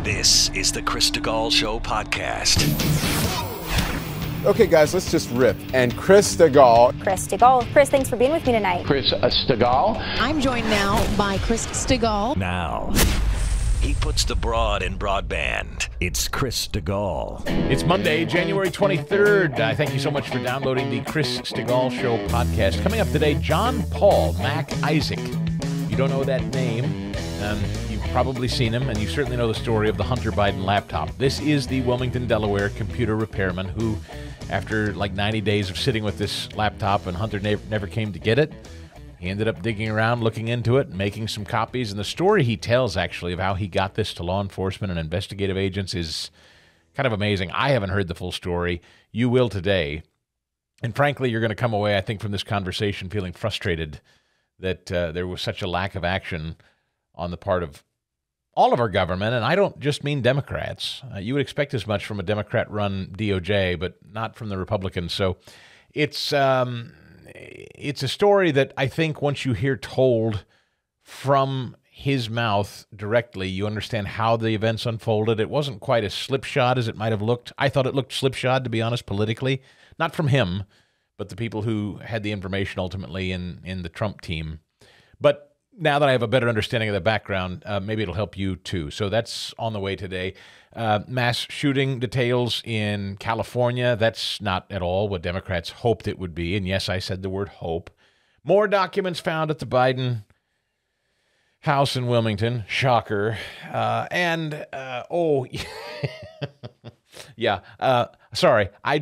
This is the Chris Stigall Show podcast. Okay, guys, let's just rip. And Chris Stigall. Chris Stigall. Chris, thanks for being with me tonight. Chris Stigall. I'm joined now by Chris Stigall. Now, he puts the broad in broadband. It's Chris Stigall. It's Monday, January 23rd. Thank you so much for downloading the Chris Stigall Show podcast. Coming up today, John Paul Mac Isaac. If you don't know that name, you've probably seen him, and you certainly know the story of the Hunter Biden laptop. This is the Wilmington, Delaware computer repairman who, after like 90 days of sitting with this laptop and Hunter never came to get it, he ended up digging around, looking into it, making some copies. And the story he tells, actually, of how he got this to law enforcement and investigative agents is kind of amazing. I haven't heard the full story. You will today. And frankly, you're going to come away, I think, from this conversation feeling frustrated that there was such a lack of action on the part of all of our government. And I don't just mean Democrats. You would expect as much from a Democrat-run DOJ, but not from the Republicans. So it's a story that I think once you hear told from his mouth directly, you understand how the events unfolded. It wasn't quite as slipshod as it might have looked. I thought it looked slipshod, to be honest, politically. Not from him, but the people who had the information ultimately in the Trump team. But now that I have a better understanding of the background, maybe it'll help you too. So that's on the way today. Mass shooting details in California. That's not at all what Democrats hoped it would be. And yes, I said the word hope. More documents found at the Biden house in Wilmington. Shocker. Sorry, I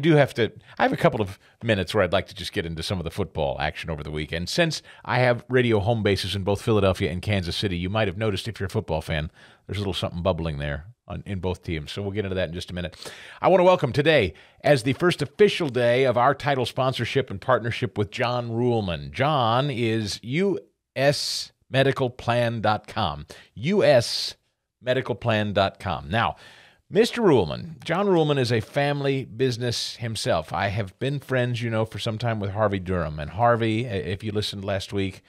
have a couple of minutes where I'd like to just get into some of the football action over the weekend. Since I have radio home bases in both Philadelphia and Kansas City, you might have noticed, if you're a football fan, there's a little something bubbling there in both teams. So we'll get into that in just a minute. I want to welcome today, as the first official day of our title sponsorship and partnership with John Ruhlman. John is usmedicalplan.com. usmedicalplan.com. Now, Mr. Ruhlman, John Ruhlman, is a family business himself. I have been friends, for some time with Harvey Durham. And Harvey, if you listened last week,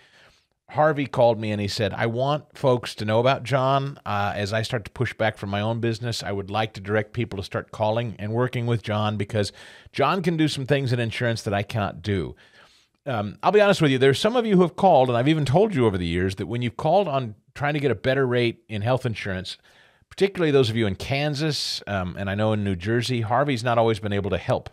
Harvey called me and he said, I want folks to know about John. As I start to push back from my own business, I would like to direct people to start calling and working with John, because John can do some things in insurance that I cannot do. I'll be honest with you, there's some of you who have called, and I've even told you over the years, that when you've called on trying to get a better rate in health insurance, particularly those of you in Kansas, and I know in New Jersey, Harvey's not always been able to help.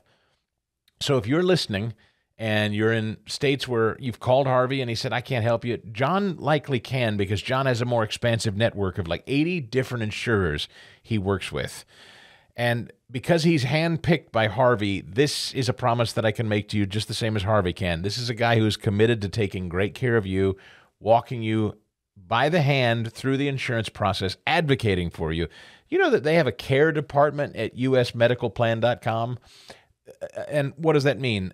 So if you're listening and you're in states where you've called Harvey and he said, I can't help you, John likely can, because John has a more expansive network of like 80 different insurers he works with. And because he's handpicked by Harvey, this is a promise that I can make to you just the same as Harvey can. This is a guy who is committed to taking great care of you, walking you by the hand through the insurance process, advocating for you. You know that they have a care department at usmedicalplan.com. And what does that mean?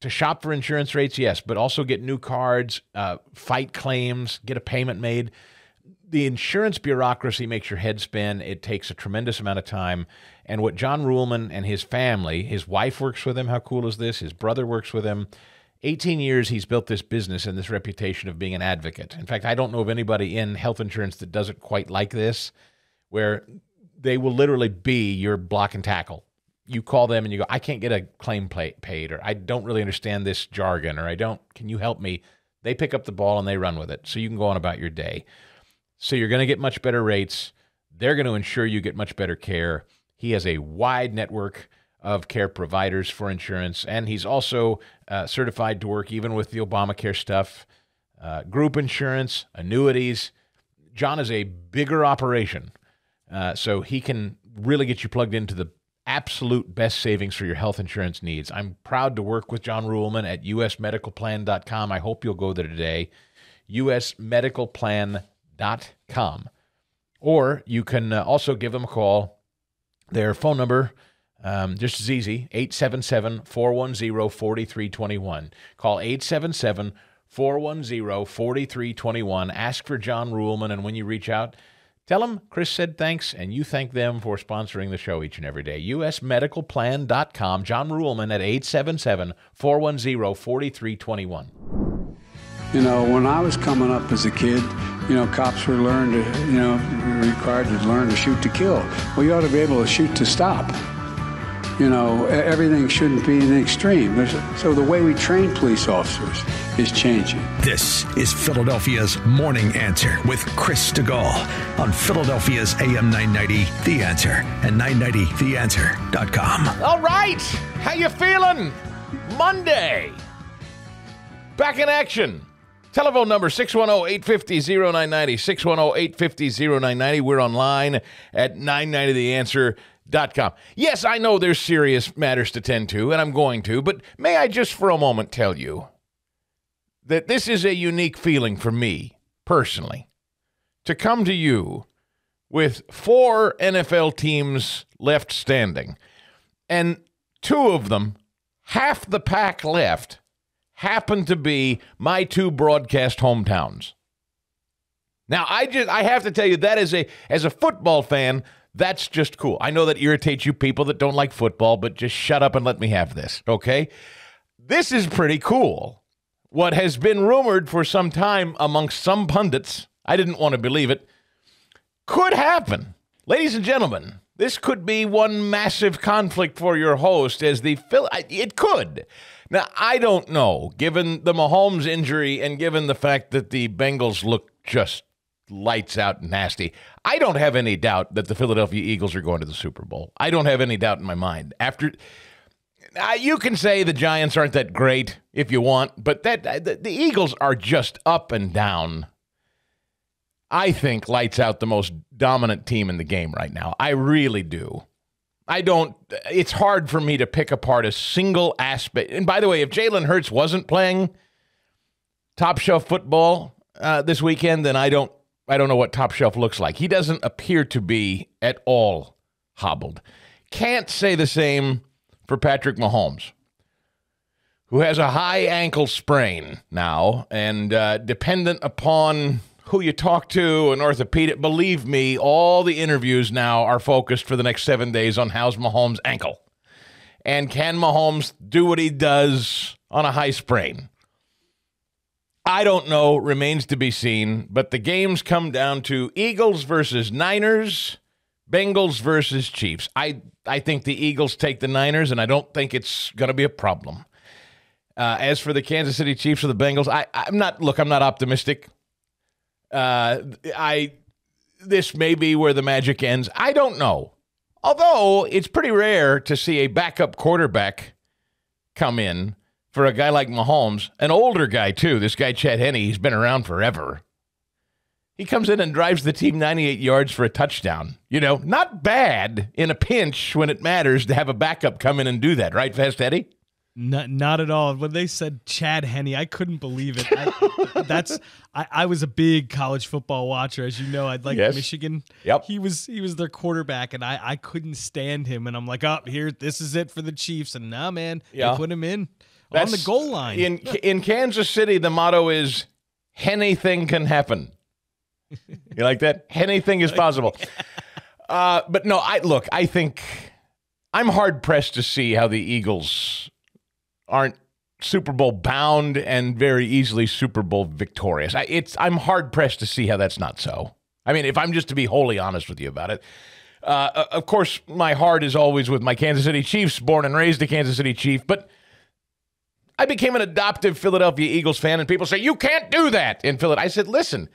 To shop for insurance rates, yes, but also get new cards, fight claims, get a payment made. The insurance bureaucracy makes your head spin. It takes a tremendous amount of time. And what John Ruhlman and his family, his wife works with him. How cool is this? His brother works with him. 18 years he's built this business and this reputation of being an advocate. In fact, I don't know of anybody in health insurance that does it quite like this, where they will literally be your block and tackle. You call them and you go, I can't get a claim paid, or I don't really understand this jargon, or can you help me? They pick up the ball and they run with it, so you can go on about your day. So you're going to get much better rates. They're going to ensure you get much better care. He has a wide network of care providers for insurance, and he's also certified to work even with the Obamacare stuff, group insurance, annuities. John is a bigger operation, so he can really get you plugged into the absolute best savings for your health insurance needs. I'm proud to work with John Ruhlman at usmedicalplan.com. I hope you'll go there today, usmedicalplan.com. Or you can also give them a call. Their phone number, just as easy, 877-410-4321. Call 877-410-4321. Ask for John Ruhlman, and when you reach out, tell them Chris said thanks, and you thank them for sponsoring the show each and every day. usmedicalplan.com. John Ruhlman at 877-410-4321. You know, when I was coming up as a kid, cops were learned to, required to learn to shoot to kill. Well, you ought to be able to shoot to stop. You know, everything shouldn't be an extreme. So the way we train police officers is changing. This is Philadelphia's Morning Answer with Chris Stigall on Philadelphia's AM 990, The Answer, and 990theanswer.com. All right. How you feeling? Monday. Back in action. Telephone number 610-850-0990, 610-850-0990. We're online at 990theanswer.com. Yes, I know there's serious matters to tend to, and I'm going to, but may I just for a moment tell you that this is a unique feeling for me, personally, to come to you with 4 NFL teams left standing, and 2 of them, half the pack left, happen to be my 2 broadcast hometowns. Now, I have to tell you that as a football fan, that's just cool. I know that irritates you people that don't like football, but just shut up and let me have this, okay? This is pretty cool. What has been rumored for some time amongst some pundits, I didn't want to believe it, could happen. Ladies and gentlemen, this could be one massive conflict for your host as it could. Now, I don't know, given the Mahomes injury and given the fact that the Bengals look just lights out nasty, I don't have any doubt that the Philadelphia Eagles are going to the Super Bowl. I don't have any doubt in my mind. You can say the Giants aren't that great if you want, but the Eagles are just up and down. I think lights out the most dominant team in the game right now. I really do. It's hard for me to pick apart a single aspect. And by the way, if Jalen Hurts wasn't playing top shelf football this weekend, then I don't know what top shelf looks like. He doesn't appear to be at all hobbled. Can't say the same for Patrick Mahomes, who has a high ankle sprain now, and dependent upon who you talk to, an orthopedic, believe me, all the interviews now are focused for the next 7 days on how's Mahomes' ankle. And can Mahomes do what he does on a high sprain? I don't know, remains to be seen, but the games come down to Eagles versus Niners, Bengals versus Chiefs. I think the Eagles take the Niners, and I don't think it's going to be a problem. As for the Kansas City Chiefs or the Bengals, I'm not optimistic. This may be where the magic ends. I don't know. Although it's pretty rare to see a backup quarterback come in for a guy like Mahomes, an older guy too. This guy, Chad Henne, he's been around forever. He comes in and drives the team 98 yards for a touchdown. You know, not bad in a pinch when it matters to have a backup come in and do that, right, Fast Eddie? Not at all. When they said Chad Henne, I couldn't believe it. I was a big college football watcher, as you know. I'd like Michigan. Yep. He was their quarterback, and I couldn't stand him. And I'm like, here, this is it for the Chiefs. And nah, man, they put him in on the goal line. In Kansas City, the motto is anything can happen. You like that? Anything is possible. But no, I think I'm hard pressed to see how the Eagles aren't Super Bowl bound and very easily Super Bowl victorious. I'm hard pressed to see how that's not so. I mean, if I'm just to be wholly honest with you about it. Of course, my heart is always with my Kansas City Chiefs, born and raised a Kansas City Chief, but I became an adoptive Philadelphia Eagles fan, and people say, you can't do that in Philadelphia. I said, listen,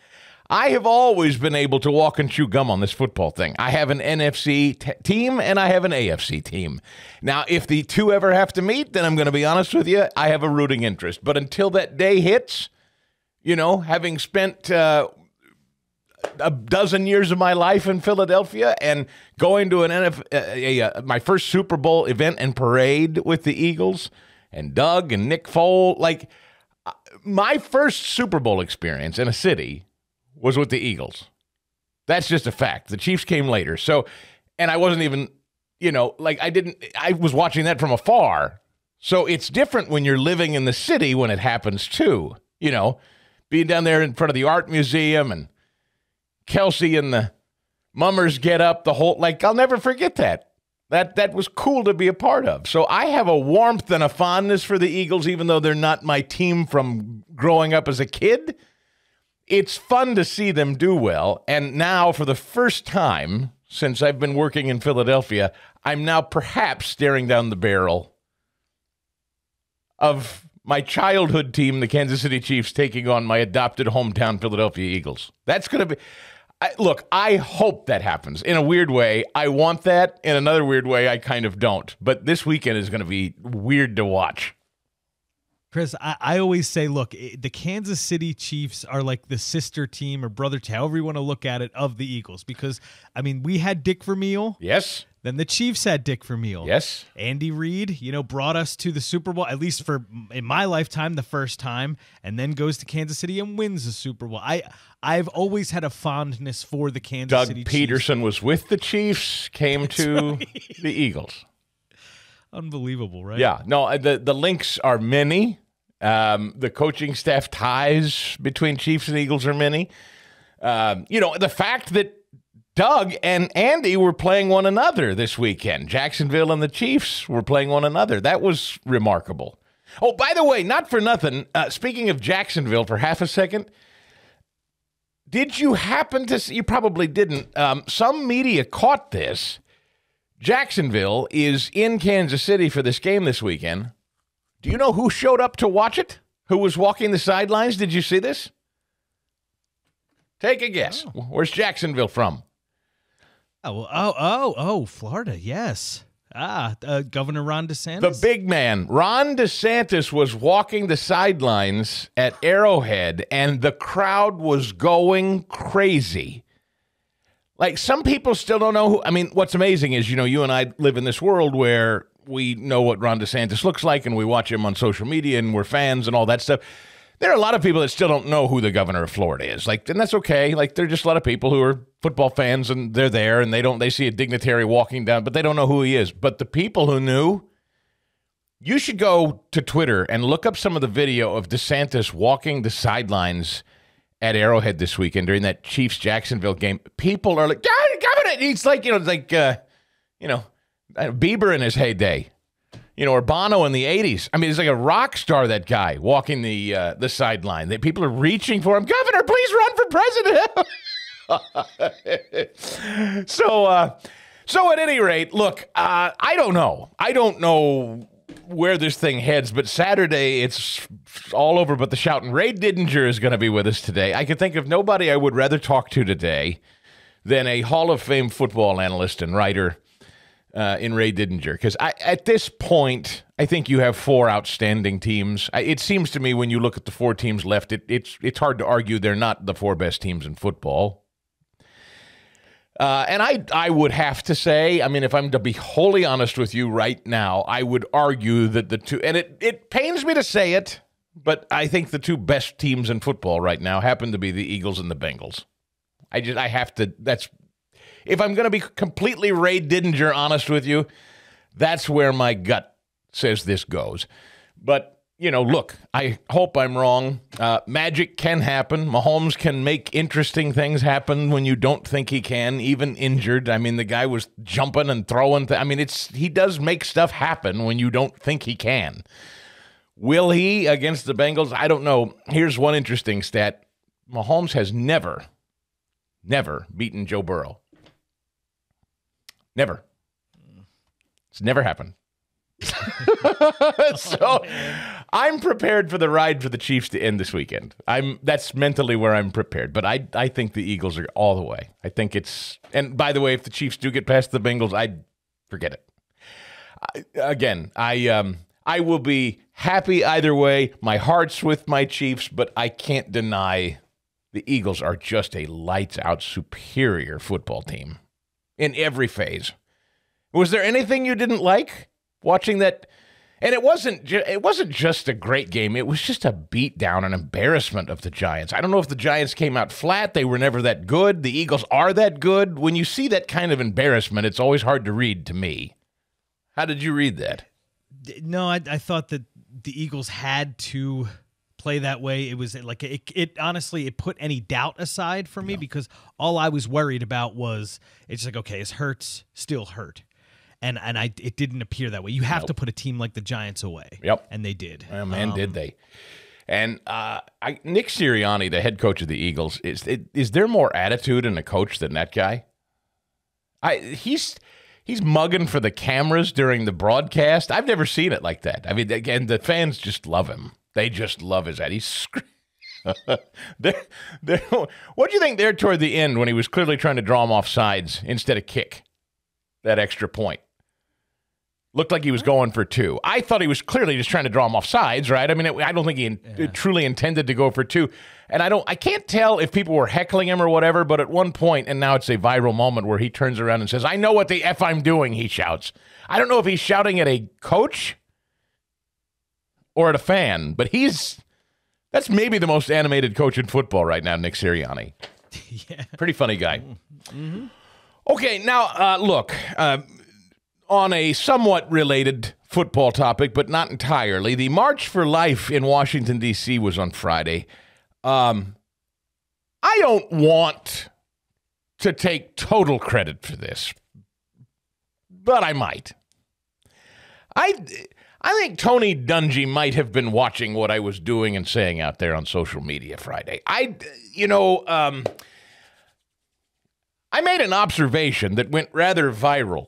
I have always been able to walk and chew gum on this football thing. I have an NFC team and I have an AFC team. Now, if the two ever have to meet, then I'm going to be honest with you, I have a rooting interest. But until that day hits, you know, having spent a dozen years of my life in Philadelphia and going to my first Super Bowl event and parade with the Eagles and Doug and Nick Foles, like my first Super Bowl experience in a city was with the Eagles. That's just a fact. The Chiefs came later. So, and I wasn't even, I was watching that from afar. So it's different when you're living in the city when it happens too. You know, being down there in front of the art museum and Kelsey and the Mummers get up, I'll never forget that. That was cool to be a part of. So I have a warmth and a fondness for the Eagles, even though they're not my team from growing up as a kid. it's fun to see them do well. And now, for the first time since I've been working in Philadelphia, I'm now perhaps staring down the barrel of my childhood team, the Kansas City Chiefs, taking on my adopted hometown Philadelphia Eagles. That's going to be... Look, I hope that happens. In a weird way, I want that. In another weird way, I kind of don't. But this weekend is going to be weird to watch. Chris, I always say, look, the Kansas City Chiefs are like the sister team or brother team, however you want to look at it, of the Eagles. Because, I mean, we had Dick Vermeil. Yes. Then the Chiefs had Dick Vermeil. Yes. Andy Reid, brought us to the Super Bowl, at least in my lifetime, the first time, and then goes to Kansas City and wins the Super Bowl. I've always had a fondness for the Kansas City Chiefs. Doug Peterson was with the Chiefs, came to the Eagles. Unbelievable, right? Yeah. No, the links are many. The coaching staff ties between Chiefs and Eagles are many. The fact that Doug and Andy were playing one another this weekend. Jacksonville and the Chiefs were playing one another. That was remarkable. Oh, by the way, not for nothing, speaking of Jacksonville for half a second, did you happen to see, you probably didn't, some media caught this. Jacksonville is in Kansas City for this game this weekend. Do you know who showed up to watch it? Who was walking the sidelines? Did you see this? Take a guess. Oh. Where's Jacksonville from? Oh, Florida, yes. Governor Ron DeSantis. The big man. Ron DeSantis was walking the sidelines at Arrowhead, and the crowd was going crazy. Like, some people still don't know who. I mean, what's amazing is, you and I live in this world where we know what Ron DeSantis looks like, and we watch him on social media, and we're fans and all that stuff. There are a lot of people that still don't know who the governor of Florida is. And that's okay. There are just a lot of people who are football fans, and they're there, and they see a dignitary walking down, but they don't know who he is. But the people who knew, you should go to Twitter and look up some of the video of DeSantis walking the sidelines at Arrowhead this weekend during that Chiefs-Jacksonville game. People are like, governor! He's like, Bieber in his heyday. Or Bono in the 80s. I mean, he's like a rock star, that guy, walking the sideline. People are reaching for him. Governor, please run for president. So at any rate, look, I don't know. I don't know where this thing heads, but Saturday, it's all over but the shouting. Ray Didinger is going to be with us today. I can think of nobody I would rather talk to today than a Hall of Fame football analyst and writer in Ray Didinger, because at this point, I think you have four outstanding teams. It seems to me when you look at the four teams left, it's hard to argue they're not the four best teams in football. And I would have to say, I mean, if I'm to be wholly honest with you right now, I would argue that the two, and it pains me to say it, but I think the two best teams in football right now happen to be the Eagles and the Bengals. I have to, if I'm going to be completely Ray Didinger honest with you, that's where my gut says this goes. But, look, I hope I'm wrong. Magic can happen. Mahomes can make interesting things happen when you don't think he can, even injured. I mean, the guy was jumping and throwing. He does make stuff happen when you don't think he can. Will he against the Bengals? I don't know. Here's one interesting stat. Mahomes has never beaten Joe Burrow. Never. It's never happened. So I'm prepared for the ride for the Chiefs to end this weekend. That's mentally where I'm prepared. But I think the Eagles are all the way. I think it's, and by the way, if the Chiefs do get past the Bengals, I'd forget it. I will be happy either way. My heart's with my Chiefs, but I can't deny the Eagles are just a lights-out superior football team in every phase. Was there anything you didn't like watching that? And it wasn't just a great game. It was just a beatdown, an embarrassment of the Giants. I don't know if the Giants came out flat. They were never that good. The Eagles are that good. When you see that kind of embarrassment, it's always hard to read to me. How did you read that? No, I thought that the Eagles had to play that way. It was like it honestly, it put any doubt aside for me, because all I was worried about was, it's like, okay, is Hurts still hurt? And it didn't appear that way. You have to put a team like the Giants away. Yep. And they did. Oh, man, did they. And Nick Sirianni, the head coach of the Eagles, is there more attitude in a coach than that guy? He's mugging for the cameras during the broadcast. I've never seen it like that. I mean, again, the fans just love him. They just love his attitude. What do you think there toward the end when he was clearly trying to draw him off sides instead of kick that extra point? Looked like he was going for 2. I thought he was clearly just trying to draw him off sides, right? I mean, I don't think he truly intended to go for 2. And I can't tell if people were heckling him or whatever, but at one point, and now it's a viral moment where he turns around and says, "I know what the F I'm doing," he shouts. I don't know if he's shouting at a coach or at a fan, but that's maybe the most animated coach in football right now, Nick Sirianni. Yeah. Pretty funny guy. Mm-hmm. Okay, now, look, on a somewhat related football topic, but not entirely, the March for Life in Washington, D.C. was on Friday. I don't want to take total credit for this, but I might. I think Tony Dungy might have been watching what I was doing and saying out there on social media Friday. I made an observation that went rather viral.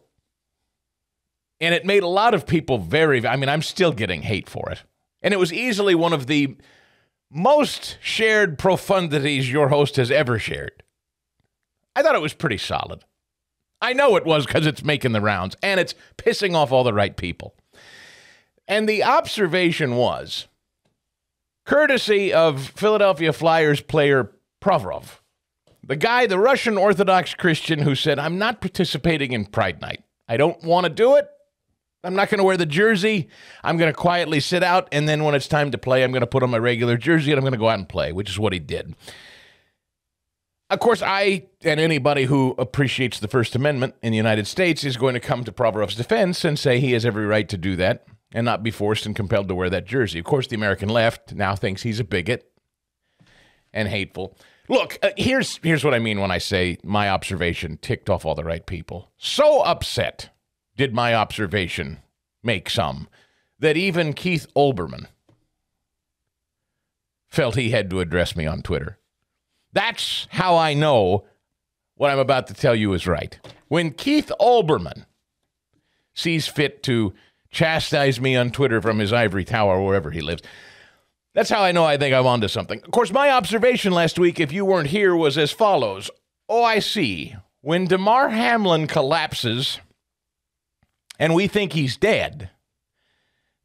And it made a lot of people I'm still getting hate for it. And it was easily one of the most shared profundities your host has ever shared. I thought it was pretty solid. I know it was because it's making the rounds, and it's pissing off all the right people. And the observation was, courtesy of Philadelphia Flyers player Provorov, the Russian Orthodox Christian who said, "I'm not participating in Pride Night. I don't want to do it. I'm not going to wear the jersey. I'm going to quietly sit out, and then when it's time to play, I'm going to put on my regular jersey, and I'm going to go out and play," which is what he did. Of course, I and anybody who appreciates the First Amendment in the United States is going to come to Provorov's defense and say he has every right to do that and not be forced and compelled to wear that jersey. Of course, the American left now thinks he's a bigot and hateful. Look, here's what I mean when I say my observation ticked off all the right people. So upset did my observation make some that even Keith Olbermann felt he had to address me on Twitter. That's how I know what I'm about to tell you is right. When Keith Olbermann sees fit to chastise me on Twitter from his ivory tower or wherever he lives, that's how I know I think I'm onto something. Of course, my observation last week, if you weren't here, was as follows. Oh, I see. When Damar Hamlin collapses and we think he's dead,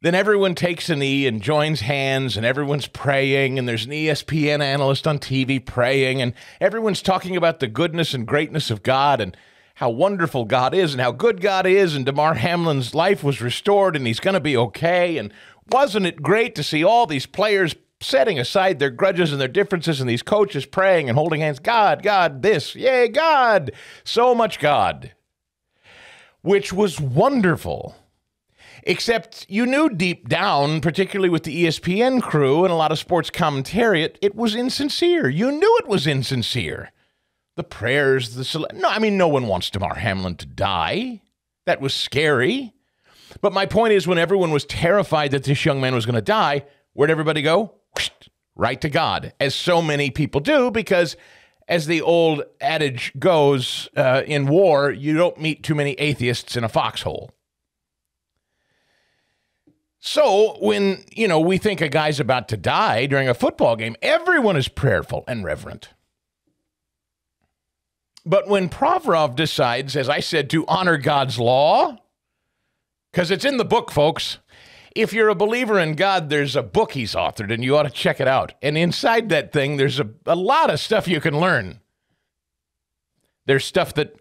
then everyone takes a knee and joins hands, and everyone's praying, and there's an ESPN analyst on TV praying, and everyone's talking about the goodness and greatness of God and how wonderful God is and how good God is, and Damar Hamlin's life was restored, and he's going to be okay, and wasn't it great to see all these players setting aside their grudges and their differences, and these coaches praying and holding hands? God, God, this, yay, God, so much God. Which was wonderful. Except you knew deep down, particularly with the ESPN crew and a lot of sports commentary, it was insincere. You knew it was insincere. The prayers, no one wants Damar Hamlin to die. That was scary. But my point is, when everyone was terrified that this young man was going to die, where'd everybody go? Right to God, as so many people do, because as the old adage goes, in war, you don't meet too many atheists in a foxhole. So when, we think a guy's about to die during a football game, everyone is prayerful and reverent. But when Provorov decides, as I said, to honor God's law, because it's in the book, folks. If you're a believer in God, there's a book he's authored, and you ought to check it out. And inside that thing, there's a lot of stuff you can learn. There's stuff that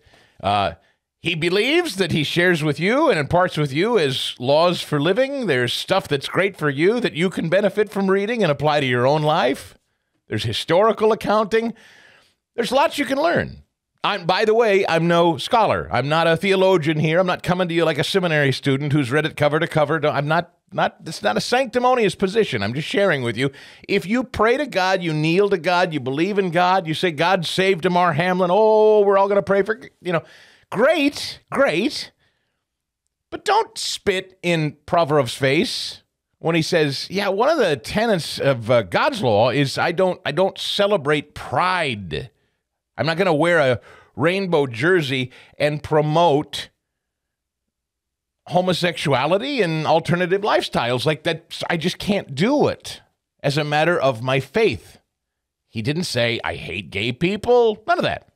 he believes that he shares with you and imparts with you as laws for living. There's stuff that's great for you that you can benefit from reading and apply to your own life. There's historical accounting. There's lots you can learn. By the way, I'm no scholar. I'm not a theologian here. I'm not coming to you like a seminary student who's read it cover to cover. It's not a sanctimonious position. I'm just sharing with you. If you pray to God, you kneel to God, you believe in God, you say, God saved Damar Hamlin. Oh, we're all going to pray for, great. But don't spit in Provorov's face when he says, yeah, one of the tenets of God's law is I don't celebrate pride. I'm not going to wear a rainbow jersey and promote homosexuality and alternative lifestyles like that. I just can't do it as a matter of my faith. He didn't say, I hate gay people. None of that.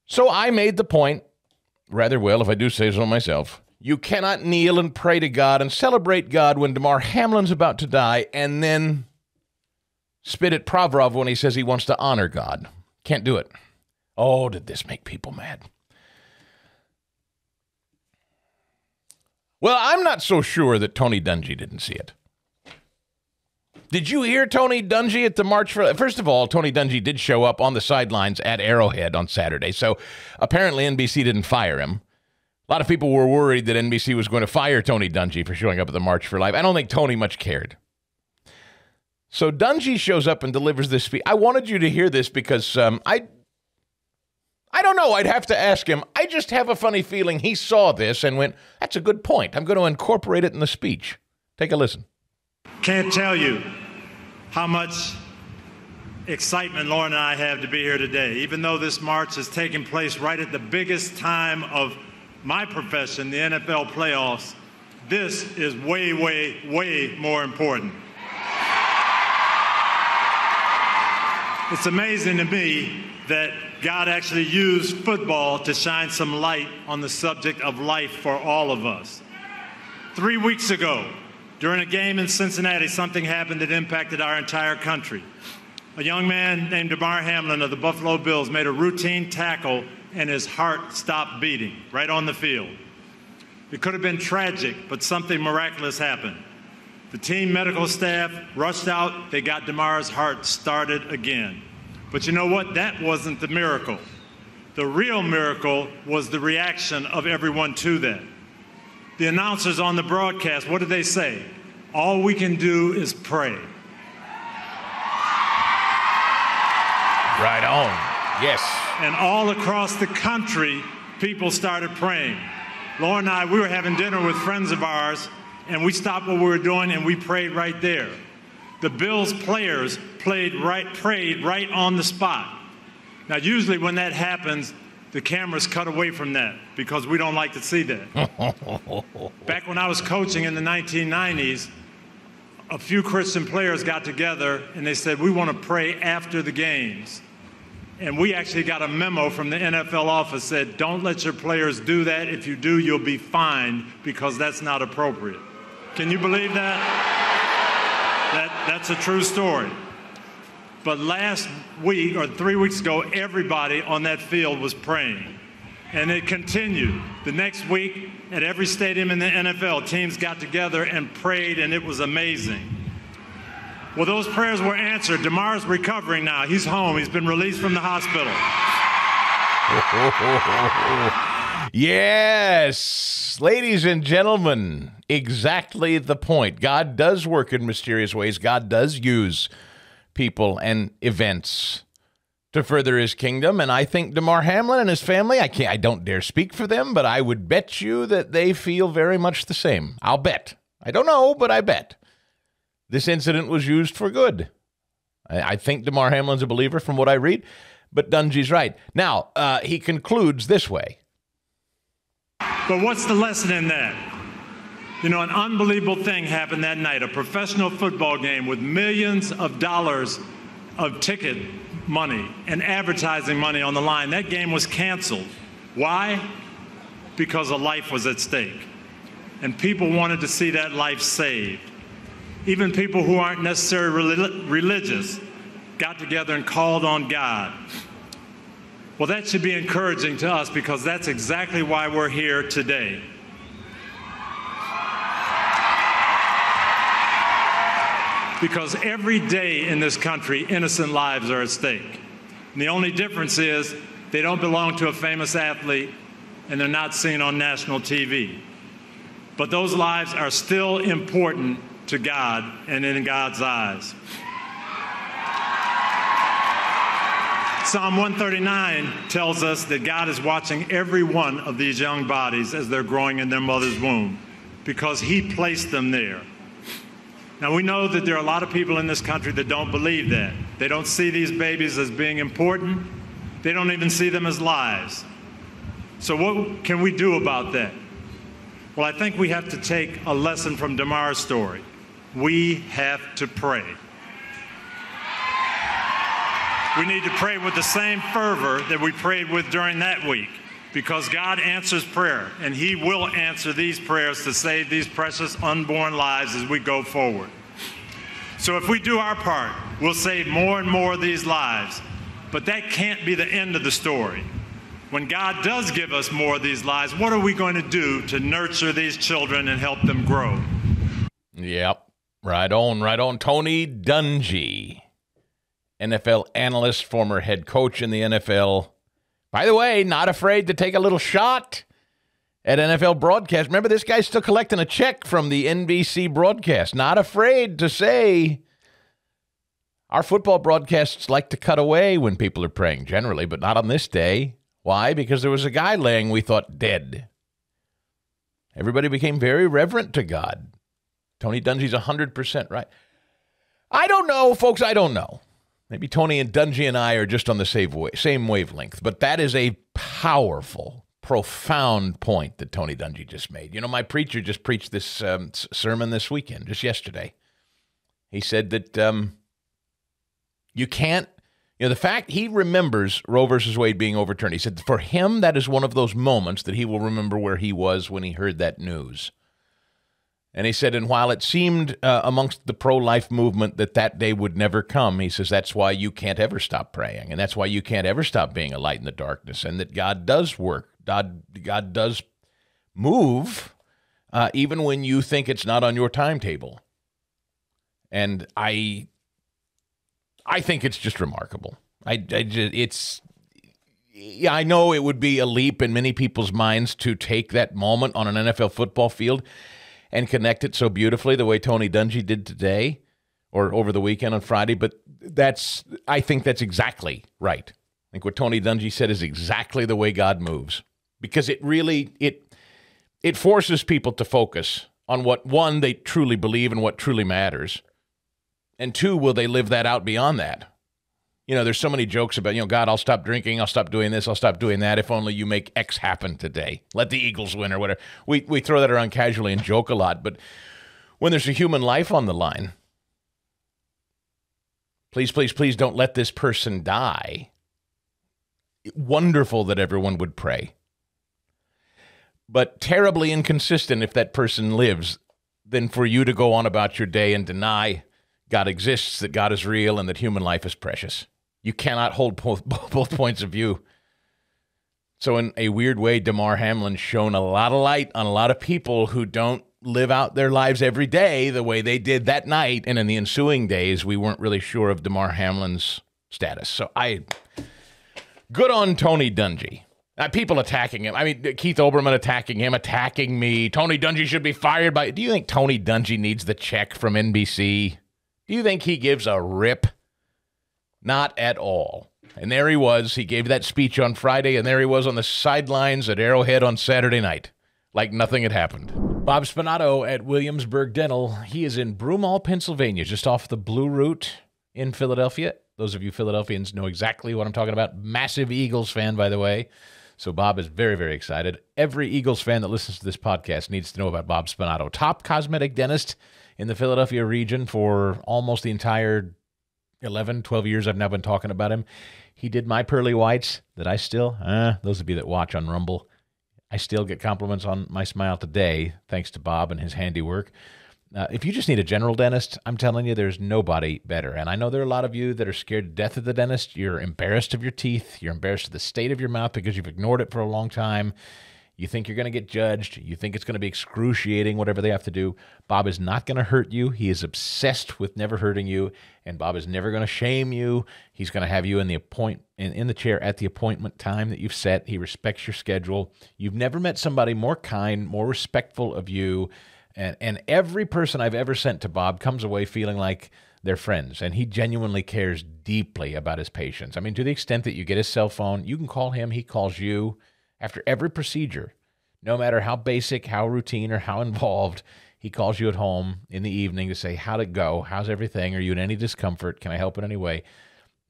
So I made the point, rather well, if I do say so myself, you cannot kneel and pray to God and celebrate God when Damar Hamlin's about to die and then spit at Provorov when he says he wants to honor God. Can't do it. Oh, did this make people mad? Well, I'm not so sure that Tony Dungy didn't see it. Did you hear Tony Dungy at the March for... First of all, Tony Dungy did show up on the sidelines at Arrowhead on Saturday, so apparently NBC didn't fire him. A lot of people were worried that NBC was going to fire Tony Dungy for showing up at the March for Life. I don't think Tony much cared. So Dungy shows up and delivers this speech. I wanted you to hear this because I don't know. I'd have to ask him. I just have a funny feeling he saw this and went, that's a good point. I'm going to incorporate it in the speech. Take a listen. Can't tell you how much excitement Lauren and I have to be here today. Even though this march is taking place right at the biggest time of my profession, the NFL playoffs, this is way, way, way more important. It's amazing to me that God actually used football to shine some light on the subject of life for all of us. 3 weeks ago, during a game in Cincinnati, something happened that impacted our entire country. A young man named Damar Hamlin of the Buffalo Bills made a routine tackle and his heart stopped beating right on the field. It could have been tragic, but something miraculous happened. The team medical staff rushed out. They got Damar's heart started again. But you know what? That wasn't the miracle. The real miracle was the reaction of everyone to that. The announcers on the broadcast, what did they say? All we can do is pray. Right on. Yes. And all across the country, people started praying. Lauren and I, we were having dinner with friends of ours, and we stopped what we were doing, and we prayed right there. The Bills players prayed right on the spot. Now, usually when that happens, the cameras cut away from that because we don't like to see that. Back when I was coaching in the 1990s, a few Christian players got together and they said, we want to pray after the games. And we actually got a memo from the NFL office that said, don't let your players do that. If you do, you'll be fined because that's not appropriate. Can you believe that? That's a true story. But last week, or 3 weeks ago, everybody on that field was praying. And it continued. The next week, at every stadium in the NFL, teams got together and prayed, and it was amazing. Well, those prayers were answered. Damar's recovering now. He's home. He's been released from the hospital. Yes, ladies and gentlemen, exactly the point. God does work in mysterious ways. God does use people and events to further his kingdom. And I think Damar Hamlin and his family, I don't dare speak for them, but I would bet you that they feel very much the same. I'll bet. I don't know, but I bet. This incident was used for good. I think Damar Hamlin's a believer from what I read, but Dungy's right. Now, he concludes this way. But what's the lesson in that? You know, an unbelievable thing happened that night, a professional football game with millions of dollars of ticket money and advertising money on the line. That game was canceled. Why? Because a life was at stake. And people wanted to see that life saved. Even people who aren't necessarily religious got together and called on God. Well, that should be encouraging to us because that's exactly why we're here today. Because every day in this country, innocent lives are at stake. And the only difference is they don't belong to a famous athlete and they're not seen on national TV. But those lives are still important to God and in God's eyes. Psalm 139 tells us that God is watching every one of these young bodies as they're growing in their mother's womb. because he placed them there. Now, we know that there are a lot of people in this country that don't believe that. They don't see these babies as being important. They don't even see them as lives. So what can we do about that? Well, I think we have to take a lesson from Damar's story. We have to pray. We need to pray with the same fervor that we prayed with during that week, because God answers prayer, and he will answer these prayers to save these precious unborn lives as we go forward. So if we do our part, we'll save more and more of these lives. But that can't be the end of the story. When God does give us more of these lives, what are we going to do to nurture these children and help them grow? Yep. Right on, right on. Tony Dungy, NFL analyst, former head coach in the NFL. By the way, not afraid to take a little shot at NFL broadcast. Remember, this guy's still collecting a check from the NBC broadcast. Not afraid to say our football broadcasts like to cut away when people are praying generally, but not on this day. Why? Because there was a guy laying, we thought, dead. Everybody became very reverent to God. Tony Dungy's 100% right. I don't know, folks. I don't know. Maybe Tony and Dungy and I are just on the same wavelength, but that is a powerful, profound point that Tony Dungy just made. You know, my preacher just preached this sermon this weekend, just yesterday. He said that you can't, the fact he remembers Roe versus Wade being overturned. He said for him, that is one of those moments that he will remember where he was when he heard that news. And he said, and while it seemed amongst the pro-life movement that day would never come, he says that's why you can't ever stop praying, and that's why you can't ever stop being a light in the darkness, and that God does work. God does move, even when you think it's not on your timetable. And I think it's just remarkable. I know it would be a leap in many people's minds to take that moment on an NFL football field and connect it so beautifully the way Tony Dungy did today or over the weekend on Friday. But I think that's exactly right. I think what Tony Dungy said is exactly the way God moves, because it really, it forces people to focus on what, one, they truly believe and what truly matters. And two, will they live that out beyond that? There's so many jokes about, God, I'll stop drinking, I'll stop doing this, I'll stop doing that if only you make X happen today. Let the Eagles win or whatever. We throw that around casually and joke a lot, but when there's a human life on the line, please, please, please don't let this person die. Wonderful that everyone would pray. But terribly inconsistent if that person lives, than for you to go on about your day and deny God exists, that God is real, and that human life is precious. You cannot hold both points of view. So in a weird way, Damar Hamlin's shown a lot of light on a lot of people who don't live out their lives every day the way they did that night. And in the ensuing days, we weren't really sure of Damar Hamlin's status. So good on Tony Dungy. People attacking him. I mean, Keith Olbermann attacking him, attacking me. Tony Dungy should be fired by... Do you think Tony Dungy needs the check from NBC? Do you think he gives a rip? Not at all. And there he was. He gave that speech on Friday, and there he was on the sidelines at Arrowhead on Saturday night, like nothing had happened. Bob Spinato at Williamsburg Dental. He is in Broomall, Pennsylvania, just off the Blue Route in Philadelphia. Those of you Philadelphians know exactly what I'm talking about. Massive Eagles fan, by the way. So Bob is very, very excited. Every Eagles fan that listens to this podcast needs to know about Bob Spinato. Top cosmetic dentist in the Philadelphia region for almost the entire 11, 12 years I've now been talking about him. He did my pearly whites that I still, those of you that watch on Rumble, I still get compliments on my smile today, thanks to Bob and his handiwork. If you just need a general dentist, I'm telling you, there's nobody better. And I know there are a lot of you that are scared to death of the dentist. You're embarrassed of your teeth. You're embarrassed of the state of your mouth because you've ignored it for a long time. You think you're going to get judged. You think it's going to be excruciating, whatever they have to do. Bob is not going to hurt you. He is obsessed with never hurting you, and Bob is never going to shame you. He's going to have you in the chair at the appointment time that you've set. He respects your schedule. You've never met somebody more kind, more respectful of you, and every person I've ever sent to Bob comes away feeling like they're friends, and he genuinely cares deeply about his patients. I mean, to the extent that you get his cell phone, you can call him, he calls you. After every procedure, No matter how basic, how routine, or how involved, he calls you at home in the evening to say, how'd it go? How's everything? Are you in any discomfort? Can I help in any way?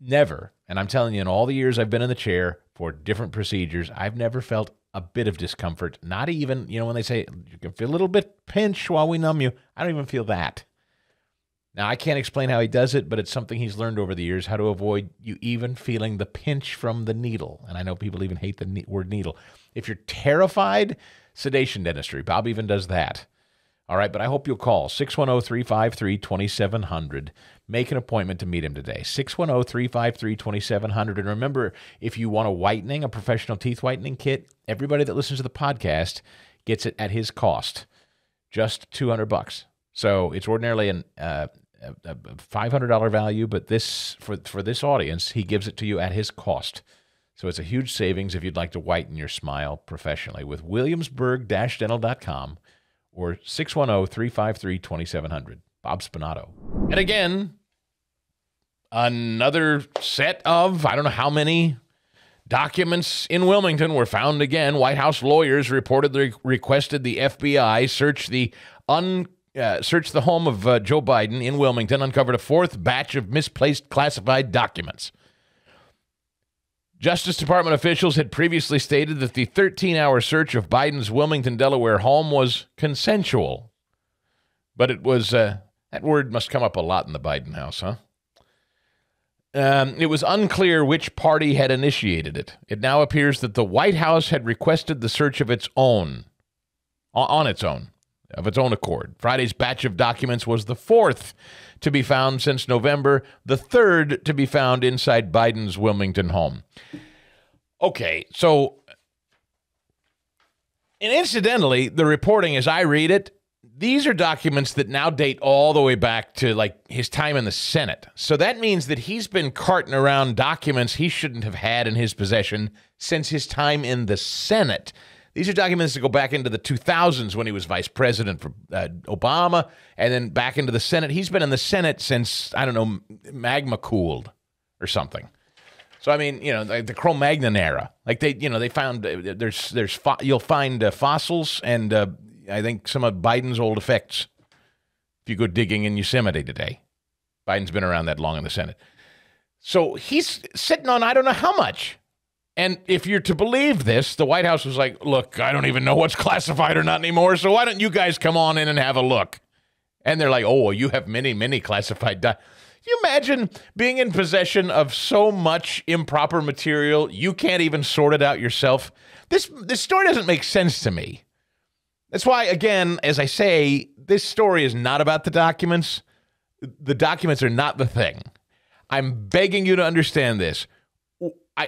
Never. And I'm telling you, in all the years I've been in the chair for different procedures, I've never felt a bit of discomfort. Not even, when they say you can feel a little bit pinch while we numb you, I don't even feel that. Now, I can't explain how he does it, but it's something he's learned over the years, how to avoid you even feeling the pinch from the needle. And I know people even hate the word needle. If you're terrified, sedation dentistry. Bob even does that. All right, but I hope you'll call 610-353-2700. Make an appointment to meet him today. 610-353-2700. And remember, if you want a professional teeth whitening kit, everybody that listens to the podcast gets it at his cost, just $200. So it's ordinarily a $500 value, but this for this audience, he gives it to you at his cost. So it's a huge savings if you'd like to whiten your smile professionally with Williamsburg-dental.com or 610-353-2700. Bob Spinato. And again, another set of, I don't know how many documents in Wilmington were found again. White House lawyers reportedly requested the FBI search the home of Joe Biden in Wilmington, uncovered a fourth batch of misplaced classified documents. Justice Department officials had previously stated that the 13-hour search of Biden's Wilmington, Delaware home was consensual. But it was, that word must come up a lot in the Biden house, huh? It was unclear which party had initiated it. It now appears that the White House had requested the search of its own, of its own accord. Friday's batch of documents was the fourth to be found since November, the third to be found inside Biden's Wilmington home. Okay, so, and incidentally, the reporting as I read it, these are documents that now date all the way back to like his time in the Senate. So that means that he's been carting around documents he shouldn't have had in his possession since his time in the Senate. These are documents that go back into the 2000s when he was vice president for Obama, and then back into the Senate. He's been in the Senate since, I don't know, magma cooled or something. So, I mean, like the Cro-Magnon era. Like they found, you'll find fossils and I think some of Biden's old effects if you go digging in Yosemite today. Biden's been around that long in the Senate. So he's sitting on I don't know how much. And if you're to believe this, the White House was like, look, I don't even know what's classified or not anymore, so why don't you guys come on in and have a look? And they're like, oh, well, you have many, many classified documents. Can you imagine being in possession of so much improper material, you can't even sort it out yourself? This story doesn't make sense to me. That's why, again, as I say, this story is not about the documents. The documents are not the thing. I'm begging you to understand this.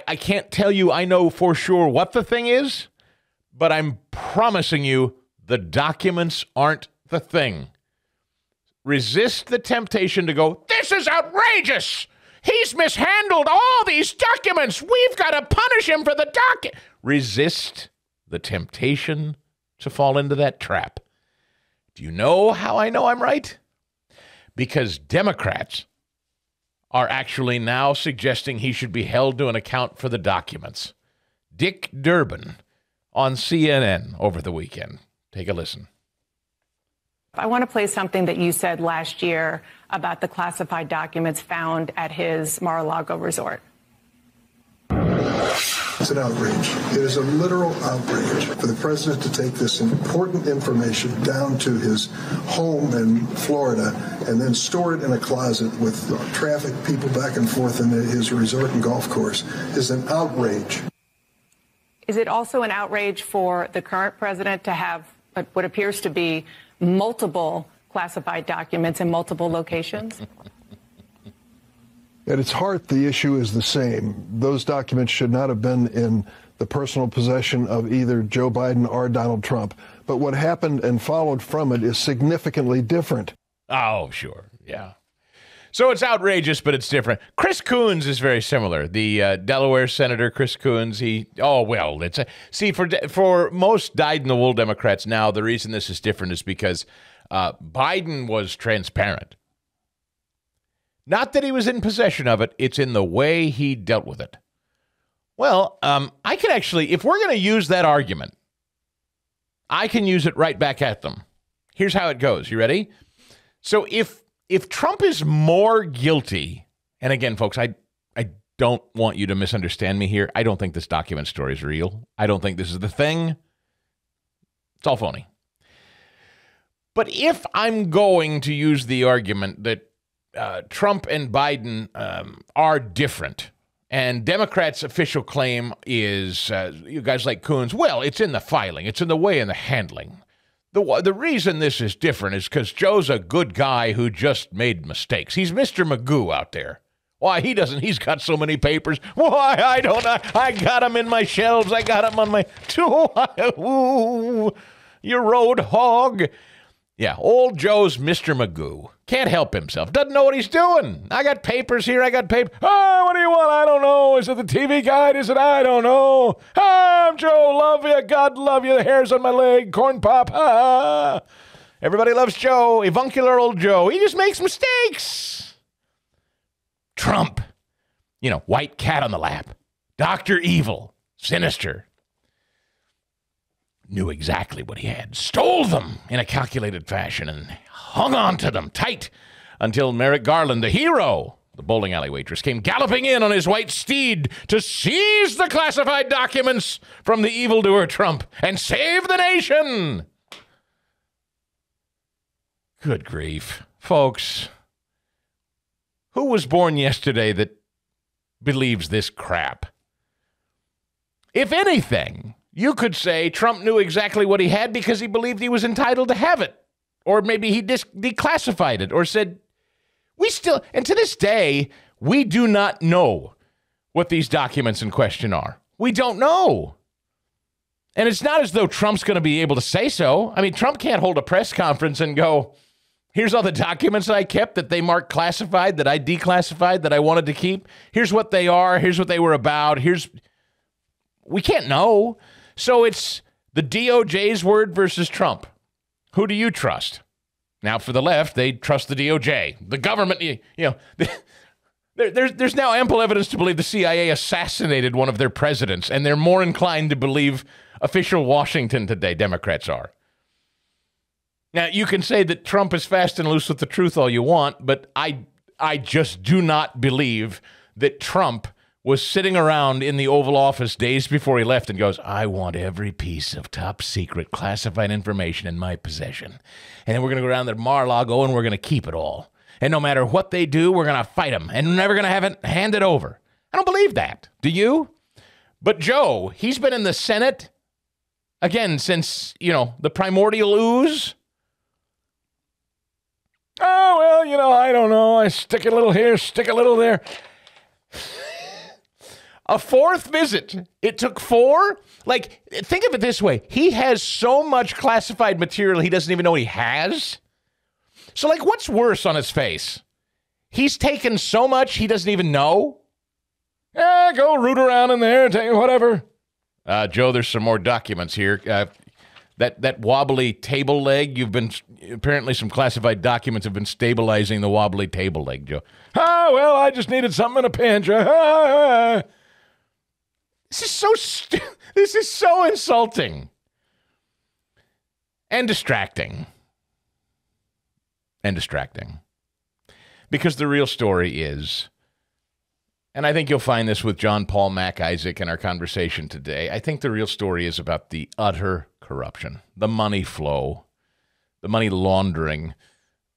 I can't tell you I know for sure what the thing is, but I'm promising you the documents aren't the thing. Resist the temptation to go, this is outrageous. He's mishandled all these documents. We've got to punish him for the document. Resist the temptation to fall into that trap. Do you know how I know I'm right? Because Democrats are actually now suggesting he should be held to an account for the documents. Dick Durbin on CNN over the weekend. Take a listen. I want to play something that you said last year about the classified documents found at his Mar-a-Lago resort. It's an outrage. It is a literal outrage for the president to take this important information down to his home in Florida and then store it in a closet with traffic, people back and forth in his resort and golf course is an outrage. Is it also an outrage for the current president to have what appears to be multiple classified documents in multiple locations? At its heart, the issue is the same. Those documents should not have been in the personal possession of either Joe Biden or Donald Trump. But what happened and followed from it is significantly different. Oh, sure. Yeah. So it's outrageous, but it's different. Chris Coons is very similar. The Delaware Senator Chris Coons, for most dyed-in-the-wool Democrats now, the reason this is different is because Biden was transparent. Not that he was in possession of it, it's in the way he dealt with it. Well, I could actually, if we're going to use that argument, I can use it right back at them. Here's how it goes. You ready? So if Trump is more guilty, and again, folks, I don't want you to misunderstand me here. I don't think this document story is real. I don't think this is the thing. It's all phony. But if I'm going to use the argument that Trump and Biden are different, and Democrats' official claim is, you guys like Coons, well, it's in the filing. It's in the way and the handling. The reason this is different is because Joe's a good guy who just made mistakes. He's Mr. Magoo out there. Why, he doesn't. He's got so many papers. Why, I don't know. I got them in my shelves. I got them on my... Ooh, you road hog. Yeah, old Joe's Mr. Magoo. Can't help himself. Doesn't know what he's doing. I got papers here. I got paper. Oh, what do you want? I don't know. Is it the TV guide? Is it? I don't know. Ah, I'm Joe. Love you. God love you. The hair's on my leg. Corn pop. Ah. Everybody loves Joe. Avuncular old Joe. He just makes mistakes. Trump. You know, white cat on the lap. Dr. Evil. Sinister. Knew exactly what he had, stole them in a calculated fashion, and hung on to them tight until Merrick Garland, the hero, the bowling alley waitress, came galloping in on his white steed to seize the classified documents from the evildoer Trump and save the nation. Good grief. Folks, who was born yesterday that believes this crap? If anything, you could say Trump knew exactly what he had because he believed he was entitled to have it. Or maybe he declassified it or said, and to this day, we do not know what these documents in question are. We don't know. And it's not as though Trump's going to be able to say so. I mean, Trump can't hold a press conference and go, here's all the documents that I kept that they marked classified, that I declassified, that I wanted to keep. Here's what they are. Here's what they were about. We can't know. So it's the DOJ's word versus Trump. Who do you trust? Now, for the left, they trust the DOJ. The government, there's now ample evidence to believe the CIA assassinated one of their presidents, and they're more inclined to believe official Washington today, Democrats are. Now, you can say that Trump is fast and loose with the truth all you want, but I just do not believe that Trump was sitting around in the Oval Office days before he left and goes, I want every piece of top secret classified information in my possession. And then we're going to go down to Mar-a-Lago and we're going to keep it all. And no matter what they do, we're going to fight them and we're never going to have it handed over. I don't believe that. Do you? But Joe, he's been in the Senate, again, since, the primordial ooze. Oh, well, I don't know. I stick a little here, stick a little there. A fourth visit. It took 4? Think of it this way. He has so much classified material he doesn't even know he has. So, what's worse on his face? He's taken so much he doesn't even know? Go root around in there, take whatever. Joe, there's some more documents here. That wobbly table leg, apparently some classified documents have been stabilizing the wobbly table leg, Joe. Well, I just needed something in a pinch. This is so insulting and distracting. Because the real story is, and I think you'll find this with John Paul Mac Isaac in our conversation today, I think the real story is about the utter corruption, the money flow, the money laundering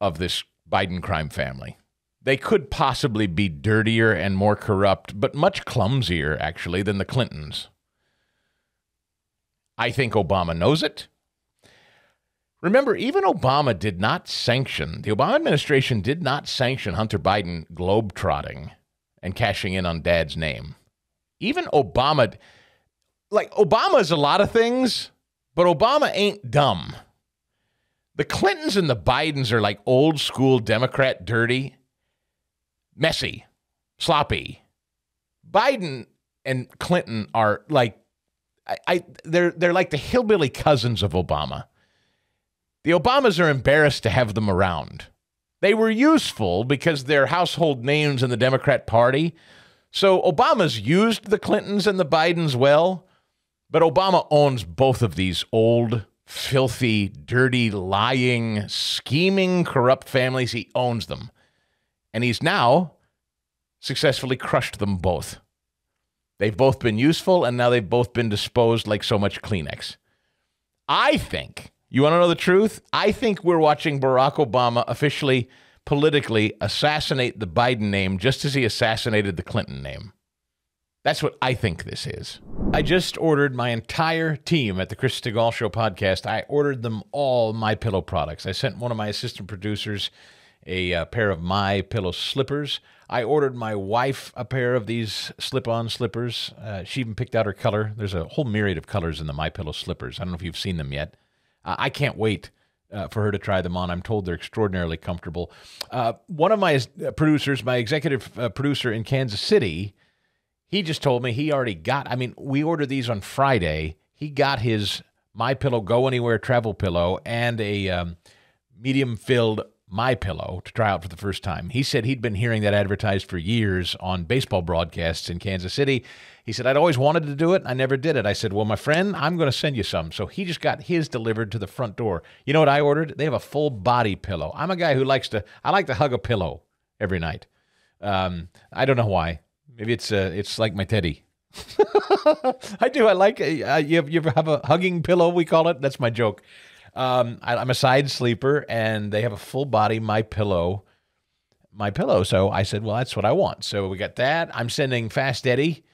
of this Biden crime family. They could possibly be dirtier and more corrupt, but much clumsier, actually, than the Clintons. I think Obama knows it. Remember, even Obama did not sanction, the Obama administration did not sanction Hunter Biden globetrotting and cashing in on dad's name. Even Obama, Obama's a lot of things, but Obama ain't dumb. The Clintons and the Bidens are like old school Democrat dirty. Messy, sloppy. Biden and Clinton are they're like the hillbilly cousins of Obama. The Obamas are embarrassed to have them around. They were useful because they're household names in the Democrat Party. So Obama's used the Clintons and the Bidens well, but Obama owns both of these old filthy, dirty, lying, scheming, corrupt families. He owns them. And he's now successfully crushed them both. They've both been useful, and now they've both been disposed like so much Kleenex. I think, you want to know the truth? I think we're watching Barack Obama officially, politically assassinate the Biden name just as he assassinated the Clinton name. That's what I think this is. I just ordered my entire team at the Chris Stigall Show podcast. I ordered them all MyPillow products. I sent one of my assistant producers a pair of MyPillow slippers. I ordered my wife a pair of these slip-on slippers. She even picked out her color. There's a whole myriad of colors in the MyPillow slippers. I don't know if you've seen them yet. I can't wait for her to try them on. I'm told they're extraordinarily comfortable. One of my producers, my executive producer in Kansas City, he just told me he already got, we ordered these on Friday. He got his MyPillow Go Anywhere travel pillow and a medium-filled MyPillow to try out for the first time. He said he'd been hearing that advertised for years on baseball broadcasts in Kansas City. He said, I'd always wanted to do it. I never did it. I said, well, my friend, I'm going to send you some. So he just got his delivered to the front door. You know what I ordered? They have a full body pillow. I'm a guy who I like to hug a pillow every night. I don't know why. Maybe it's like my teddy. I do. I like it. You ever have a hugging pillow, we call it? That's my joke. I'm a side sleeper, and they have a full body MyPillow. So I said, well, that's what I want. So we got that. I'm sending Fast Eddie,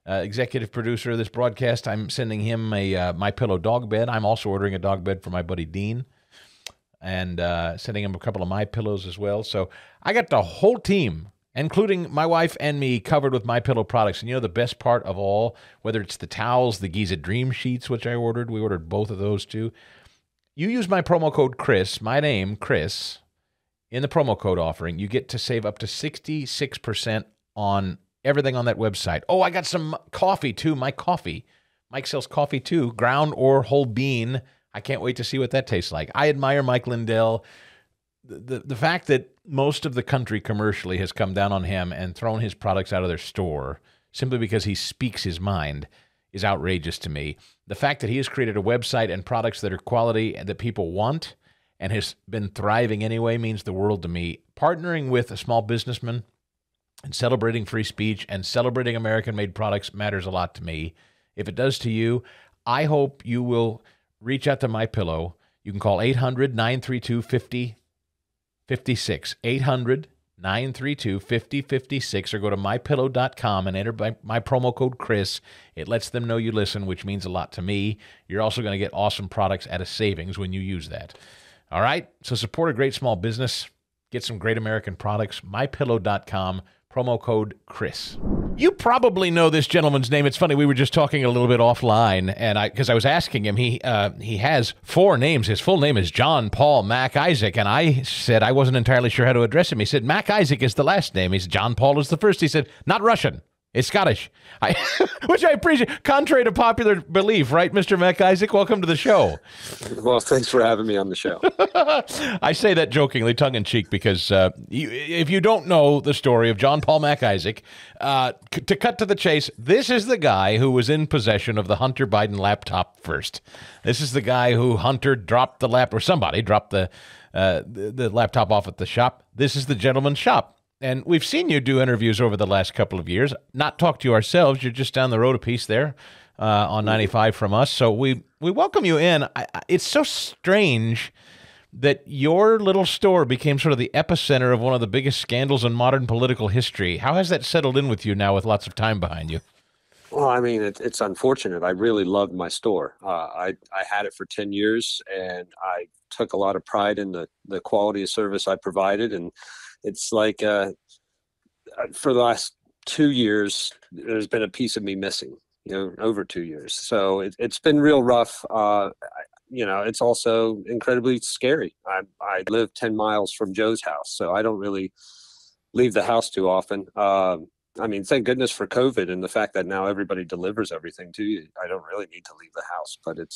executive producer of this broadcast. I'm sending him a MyPillow dog bed. I'm also ordering a dog bed for my buddy Dean, and sending him a couple of MyPillows as well. So I got the whole team, including my wife and me, covered with MyPillow products. And you know the best part of all, whether it's the towels, the Giza Dream Sheets, which I ordered, we ordered both of those too. You use my promo code Chris, my name, Chris, in the promo code offering. You get to save up to 66% on everything on that website. Oh, I got some coffee too, my coffee. Mike sells coffee too, ground or whole bean. I can't wait to see what that tastes like. I admire Mike Lindell. The fact that most of the country commercially has come down on him and thrown his products out of their store simply because he speaks his mind is outrageous to me. The fact that he has created a website and products that are quality and that people want and has been thriving anyway means the world to me. Partnering with a small businessman and celebrating free speech and celebrating American-made products matters a lot to me. If it does to you, I hope you will reach out to MyPillow. You can call 800-932-5056, 800-932-5056, or go to MyPillow.com and enter my promo code Chris. It lets them know you listen, which means a lot to me. You're also going to get awesome products at a savings when you use that. All right? So support a great small business. Get some great American products. MyPillow.com, promo code Chris. You probably know this gentleman's name. It's funny, we were just talking a little bit offline, and because I was asking him, he has 4 names. His full name is John Paul Mac Isaac, and I said I wasn't entirely sure how to address him. He said Mac Isaac is the last name. He said John Paul is the first. He said not Russian. It's Scottish, which I appreciate. Contrary to popular belief, right, Mr. Mac Isaac? Welcome to the show. Well, thanks for having me on the show. I say that jokingly, tongue-in-cheek, because if you don't know the story of John Paul Mac Isaac, to cut to the chase, this is the guy who was in possession of the Hunter Biden laptop first. This is the guy who Hunter dropped the laptop, or somebody dropped the laptop off at the shop. This is the gentleman's shop. And we've seen you do interviews over the last couple of years, not talk to you ourselves. You're just down the road a piece there on 95 from us. So we welcome you in. It's so strange that your little store became sort of the epicenter of one of the biggest scandals in modern political history. How has that settled in with you now with lots of time behind you? Well, I mean, it's unfortunate. I really loved my store. I had it for 10 years, and I took a lot of pride in the quality of service I provided. And it's like for the last 2 years, there's been a piece of me missing, over 2 years. So it's been real rough. It's also incredibly scary. I live 10 miles from Joe's house, so I don't really leave the house too often. Thank goodness for COVID and the fact that now everybody delivers everything to you. I don't really need to leave the house, but it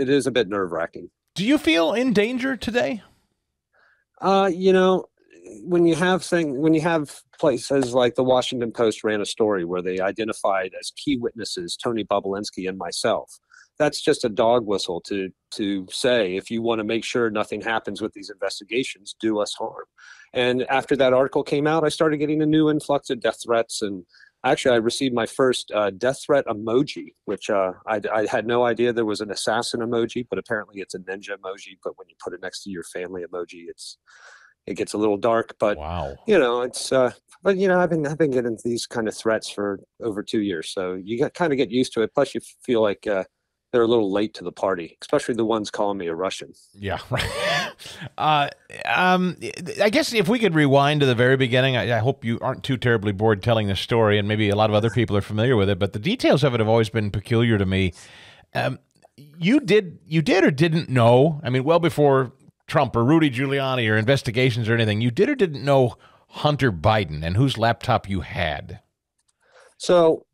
is a bit nerve-wracking. Do you feel in danger today? when you have places like the Washington Post ran a story where they identified as key witnesses Tony Bobulinski and myself, that's just a dog whistle to say, if you want to make sure nothing happens with these investigations, do us harm. And after that article came out, I started getting a new influx of death threats. And actually, I received my first death threat emoji, which I had no idea there was an assassin emoji, but apparently it's a ninja emoji. But when you put it next to your family emoji, it gets a little dark. But wow, it's but I've been getting these kind of threats for over 2 years, so you kind of get used to it. Plus, you feel like they're a little late to the party, especially the ones calling me a Russian. Yeah, right. I guess if we could rewind to the very beginning, I hope you aren't too terribly bored telling this story, and maybe a lot of other people are familiar with it, but the details of it have always been peculiar to me. You did or didn't know, I mean, well before Trump or Rudy Giuliani or investigations or anything, you did or didn't know Hunter Biden and whose laptop you had? So,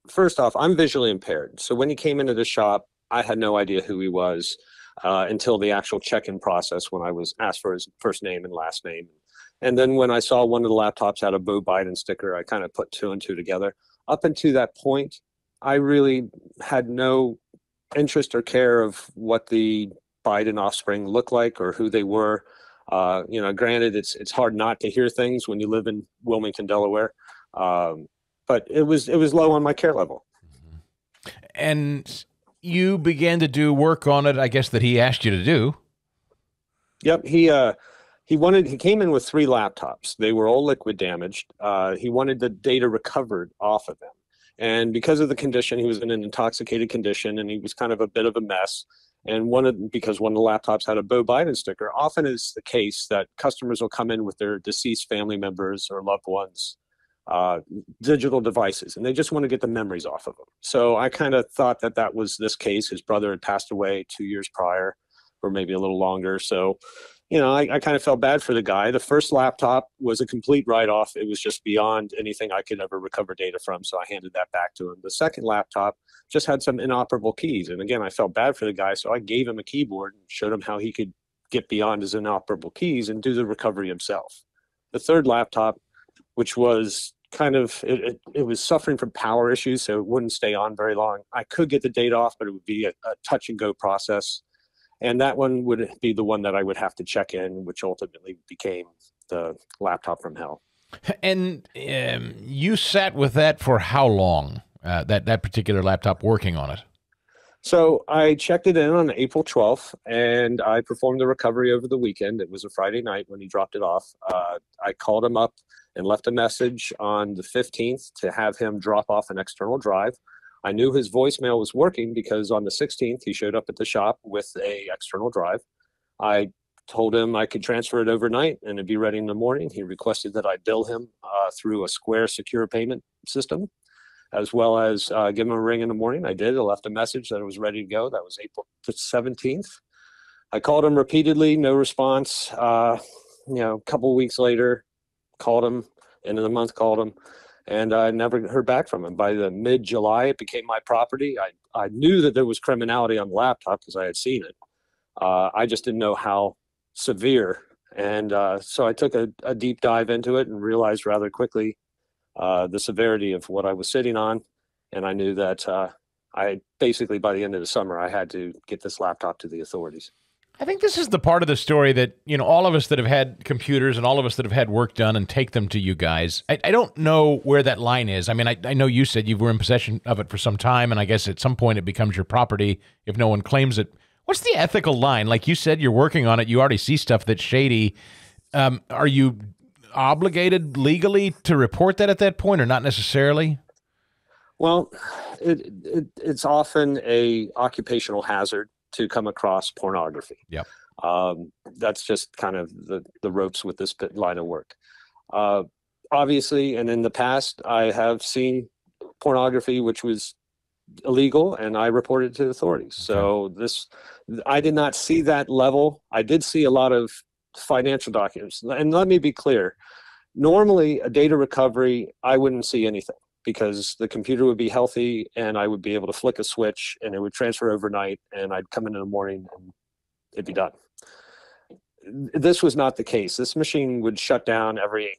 first off, I'm visually impaired. So when he came into the shop, I had no idea who he was until the actual check-in process when I was asked for his first name and last name. And then when I saw one of the laptops had a Beau Biden sticker, I kind of put two and two together. Up until that point, I really had no interest or care of what the Biden offspring looked like or who they were. Granted, it's hard not to hear things when you live in Wilmington, Delaware. But it was low on my care level. And you began to do work on it, I guess, that he asked you to do. Yep. He came in with 3 laptops. They were all liquid damaged. He wanted the data recovered off of them. And because of the condition, he was in an intoxicated condition and he was kind of a bit of a mess. And because one of the laptops had a Beau Biden sticker, often is the case that customers will come in with their deceased family members or loved ones digital devices, and they just want to get the memories off of them. So I kind of thought that was this case. His brother had passed away 2 years prior, or maybe a little longer. So, I kind of felt bad for the guy. The first laptop was a complete write-off. It was just beyond anything I could ever recover data from, so I handed that back to him. The second laptop just had some inoperable keys, and again, I felt bad for the guy, so I gave him a keyboard and showed him how he could get beyond his inoperable keys and do the recovery himself. The third laptop, which was it was suffering from power issues, so it wouldn't stay on very long. I could get the data off, but it would be a touch and go process. And that one would be the one that I would have to check in, which ultimately became the laptop from hell. And you sat with that for how long, that particular laptop, working on it? So I checked it in on April 12th, and I performed the recovery over the weekend. It was a Friday night when he dropped it off. I called him up and left a message on the 15th to have him drop off an external drive. I knew his voicemail was working because on the 16th, he showed up at the shop with a external drive. I told him I could transfer it overnight and it'd be ready in the morning. He requested that I bill him through a Square secure payment system, as well as give him a ring in the morning. I did. I left a message that it was ready to go. That was April 17th. I called him repeatedly, no response. A couple of weeks later, called him, end of the month, called him, and I never heard back from him. By the mid-July, it became my property. I knew that there was criminality on the laptop because I had seen it. I just didn't know how severe. And so I took a deep dive into it and realized rather quickly the severity of what I was sitting on. And I knew that I basically, by the end of the summer, I had to get this laptop to the authorities. I think this is the part of the story that, all of us that have had computers and all of us that have had work done and take them to you guys, I don't know where that line is. I mean, I know you said you were in possession of it for some time, and I guess at some point it becomes your property if no one claims it. What's the ethical line? Like you said, you're working on it. You already see stuff that's shady. Are you obligated legally to report that at that point or not necessarily? Well, it's often a occupational hazard to come across pornography. Yep. That's just kind of the ropes with this line of work. Obviously, and in the past, I have seen pornography which was illegal, and I reported it to the authorities. Okay. So I did not see that level. I did see a lot of financial documents. And let me be clear, normally a data recovery, I wouldn't see anything, because the computer would be healthy and I would be able to flick a switch and it would transfer overnight and I'd come in the morning and it'd be done. this was not the case. This machine would shut down every,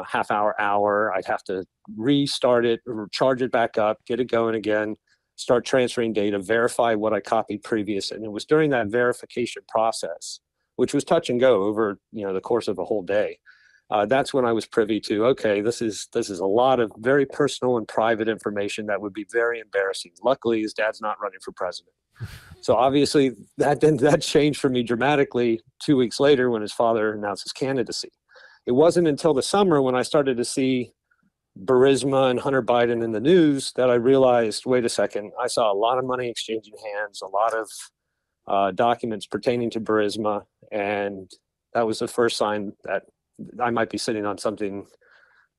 half hour. I'd have to restart it, or charge it back up, get it going again, start transferring data, verify what I copied previous. And it was during that verification process, which was touch and go over, the course of a whole day. That's when I was privy to, okay, this is a lot of very personal and private information that would be very embarrassing. Luckily, his dad's not running for president. So obviously that changed for me dramatically 2 weeks later when his father announced his candidacy. It wasn't until the summer when I started to see Burisma and Hunter Biden in the news that I realized, wait a second, I saw a lot of money exchanging hands, a lot of documents pertaining to Burisma, and that was the first sign that I might be sitting on something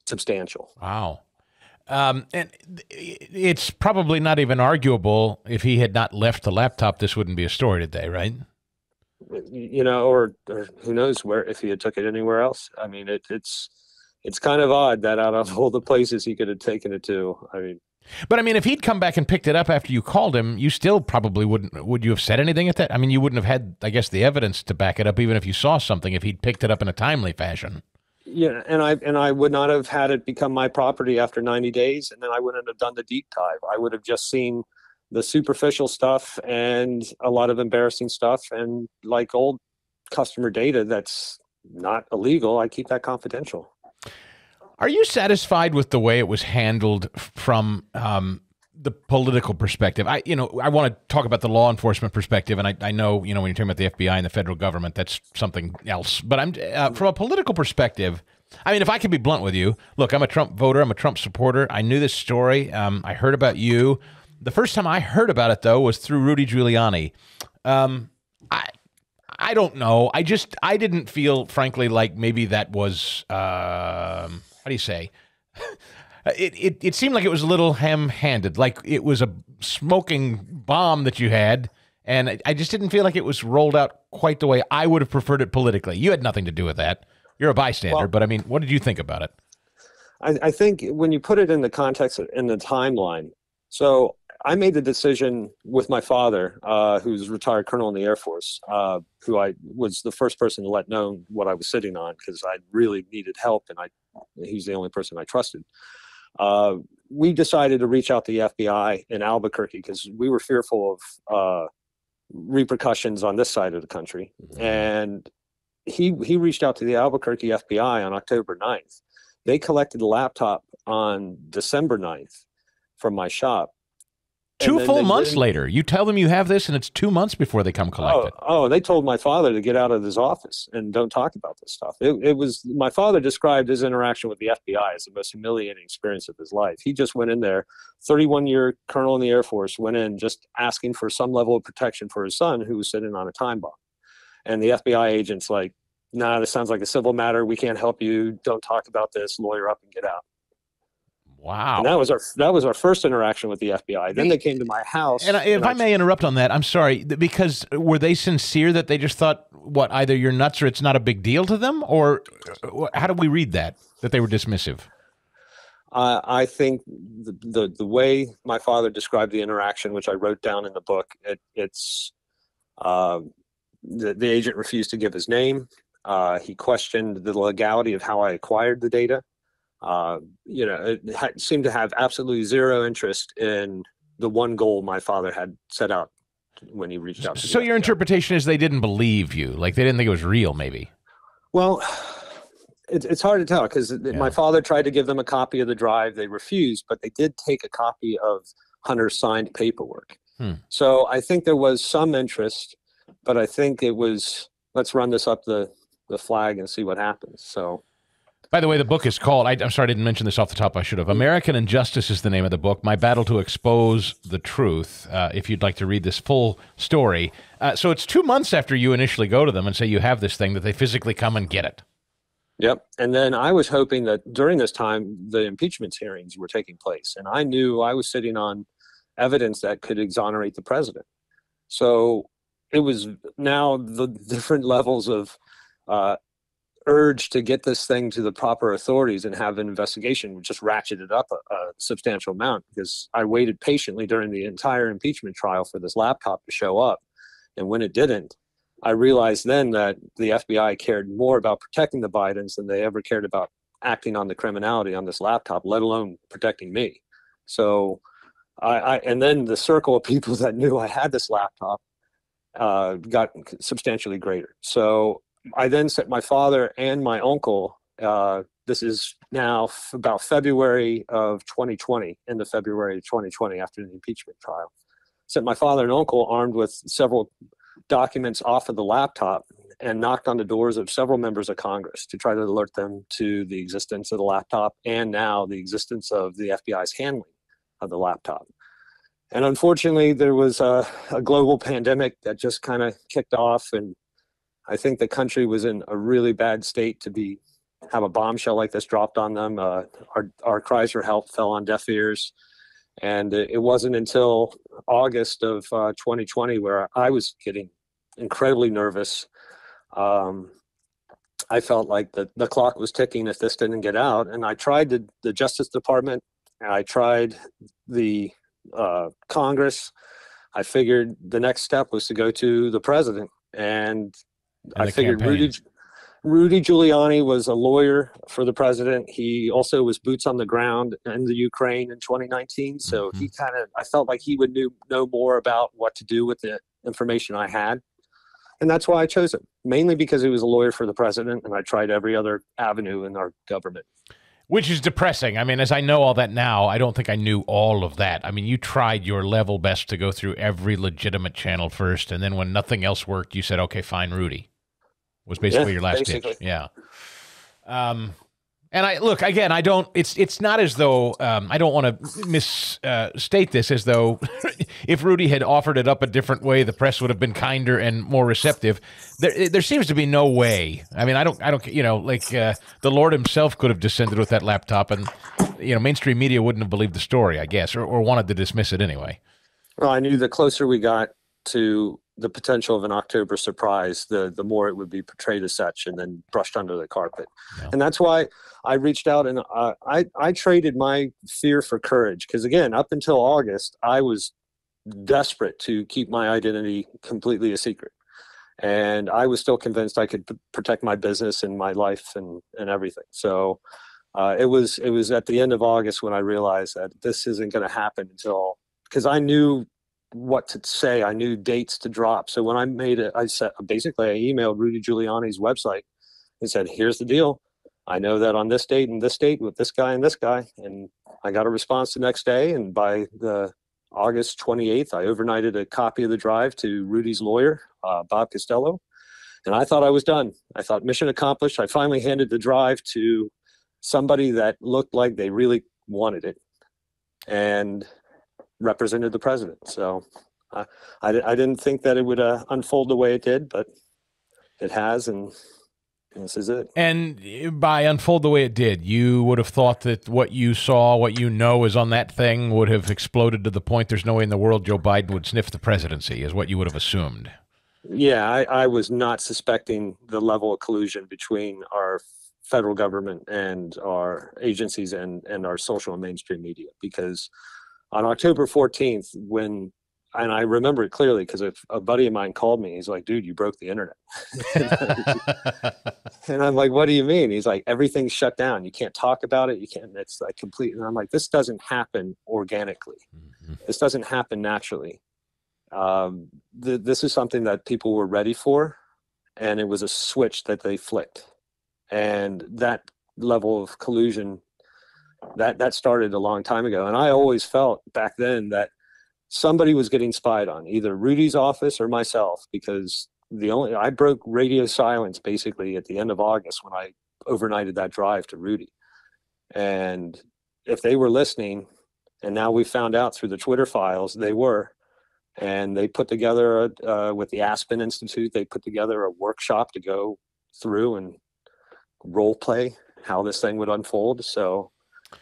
substantial. Wow. And it's probably not even arguable if he had not left the laptop, this wouldn't be a story today, right? Or who knows if he had took it anywhere else. I mean, it's kind of odd that out of all the places he could have taken it to, But if he'd come back and picked it up after you called him, you still probably would you have said anything at that? I mean, you wouldn't have had, I guess, the evidence to back it up, even if you saw something, if he'd picked it up in a timely fashion. Yeah, and I would not have had it become my property after 90 days, and then I wouldn't have done the deep dive. I would have just seen the superficial stuff and a lot of embarrassing stuff, and like old customer data that's not illegal, I keep that confidential. Are you satisfied with the way it was handled from the political perspective? I want to talk about the law enforcement perspective, and I know, when you're talking about the FBI and the federal government, that's something else. But I'm from a political perspective, if I can be blunt with you, look, I'm a Trump voter. I'm a Trump supporter. I knew this story. I heard about you. The first time I heard about it, though, was through Rudy Giuliani. I don't know. I didn't feel, frankly, like maybe that was, how do you say? It seemed like it was a little ham-handed, like it was a smoking bomb that you had, and I just didn't feel like it was rolled out quite the way I would have preferred it politically. You had nothing to do with that. You're a bystander, but what did you think about it? I think when you put it in the context, in the timeline, so I made the decision with my father, who's a retired colonel in the Air Force, who I was the first person to let know what I was sitting on because I really needed help, and he's the only person I trusted. We decided to reach out to the FBI in Albuquerque because we were fearful of repercussions on this side of the country. Mm-hmm. And he reached out to the Albuquerque FBI on October 9th. They collected the laptop on December 9th from my shop. 2 full months later, you tell them you have this, and it's 2 months before they come collect it. Oh, they told my father to get out of his office and don't talk about this stuff. It was, my father described his interaction with the FBI as the most humiliating experience of his life. He just went in there, 31-year colonel in the Air Force, went in just asking for some level of protection for his son who was sitting on a time bomb. And the FBI agent's like, nah, this sounds like a civil matter. We can't help you. Don't talk about this. Lawyer up and get out. Wow. And that was our first interaction with the FBI. Then they came to my house. And if I may interrupt on that, I'm sorry, because were they sincere that they just thought, either you're nuts or it's not a big deal to them? Or how do we read that they were dismissive? I think the way my father described the interaction, which I wrote down in the book, it's the agent refused to give his name. He questioned the legality of how I acquired the data. It seemed to have absolutely zero interest in the one goal my father had set out when he reached out. So your interpretation is they didn't believe you, like they didn't think it was real, maybe? Well, it's hard to tell because my father tried to give them a copy of the drive. They refused, but they did take a copy of Hunter's signed paperwork. So I think there was some interest, but I think it was, let's run this up the flag and see what happens. So. By the way, the book is called, I'm sorry I didn't mention this off the top, I should have. American Injustice is the name of the book, My Battle to Expose the Truth, if you'd like to read this full story. So it's 2 months after you initially go to them and say you have this thing that they physically come and get it. Yep. And then I was hoping that during this time, the impeachment hearings were taking place. And I knew I was sitting on evidence that could exonerate the president. So it was now the different levels of urge to get this thing to the proper authorities and have an investigation just ratcheted up a substantial amount because I waited patiently during the entire impeachment trial for this laptop to show up. And when it didn't, I realized then that the FBI cared more about protecting the Bidens than they ever cared about acting on the criminality on this laptop, let alone protecting me. So and then the circle of people that knew I had this laptop got substantially greater. So I then sent my father and my uncle, this is now about February of 2020, end of February of 2020, after the impeachment trial, sent my father and uncle armed with several documents off of the laptop and knocked on the doors of several members of Congress to try to alert them to the existence of the laptop and now the existence of the FBI's handling of the laptop. And unfortunately, there was a global pandemic that just kind of kicked off, and I think the country was in a really bad state to have a bombshell like this dropped on them. Our cries for help fell on deaf ears, and it wasn't until August of 2020 where I was getting incredibly nervous. I felt like the clock was ticking if this didn't get out, and I tried the Justice Department, and I tried the Congress. I figured the next step was to go to the president, and I figured Rudy Giuliani was a lawyer for the president. He also was boots on the ground in the Ukraine in 2019. So he I felt like he would know more about what to do with the information I had. And that's why I chose him, mainly because he was a lawyer for the president, and I tried every other avenue in our government. Which is depressing. I mean, as I know all that now, I don't think I knew all of that. I mean, you tried your level best to go through every legitimate channel first, and then when nothing else worked, you said, okay, fine, Rudy. Was basically your last ditch. Yeah. And look, again, it's not as though, I don't want to misstate this as though if Rudy had offered it up a different way, the press would have been kinder and more receptive. There seems to be no way. I mean, I don't, the Lord himself could have descended with that laptop and, mainstream media wouldn't have believed the story, I guess, or wanted to dismiss it anyway. Well, I knew the closer we got to the potential of an October surprise, the more it would be portrayed as such and then brushed under the carpet. Yeah. And that's why I reached out and I traded my fear for courage. Because again, up until August, I was desperate to keep my identity completely a secret. And I was still convinced I could protect my business and my life and everything. So it was at the end of August when I realized that this isn't going to happen until, because I knew what to say. I knew dates to drop. So when I made it, I emailed Rudy Giuliani's website and said, here's the deal. I know that on this date and this date with this guy and this guy. And I got a response the next day. And by the August 28th, I overnighted a copy of the drive to Rudy's lawyer, Bob Costello. And I thought I was done. I thought mission accomplished. I finally handed the drive to somebody that looked like they really wanted it and represented the president. So I didn't think that it would unfold the way it did, but it has, and this is it. And by unfold the way it did, you would have thought that what you saw, what you know is on that thing would have exploded to the point there's no way in the world Joe Biden would sniff the presidency, is what you would have assumed. Yeah, I was not suspecting the level of collusion between our federal government and our agencies and our social and mainstream media, because on October 14th, and I remember it clearly because a buddy of mine called me. He's like, dude, you broke the internet. And I'm like, what do you mean? He's like, everything's shut down. You can't talk about it. You can't, it's like complete. And I'm like, this doesn't happen organically. Mm-hmm. This doesn't happen naturally. This is something that people were ready for, and it was a switch that they flicked. And that level of collusion, that started a long time ago. And I always felt back then that somebody was getting spied on, either Rudy's office or myself, because I broke radio silence basically at the end of August when I overnighted that drive to Rudy. And if they were listening, and now we found out through the Twitter files, they were, and they put together with the Aspen Institute, they put together a workshop to go through and role play how this thing would unfold. So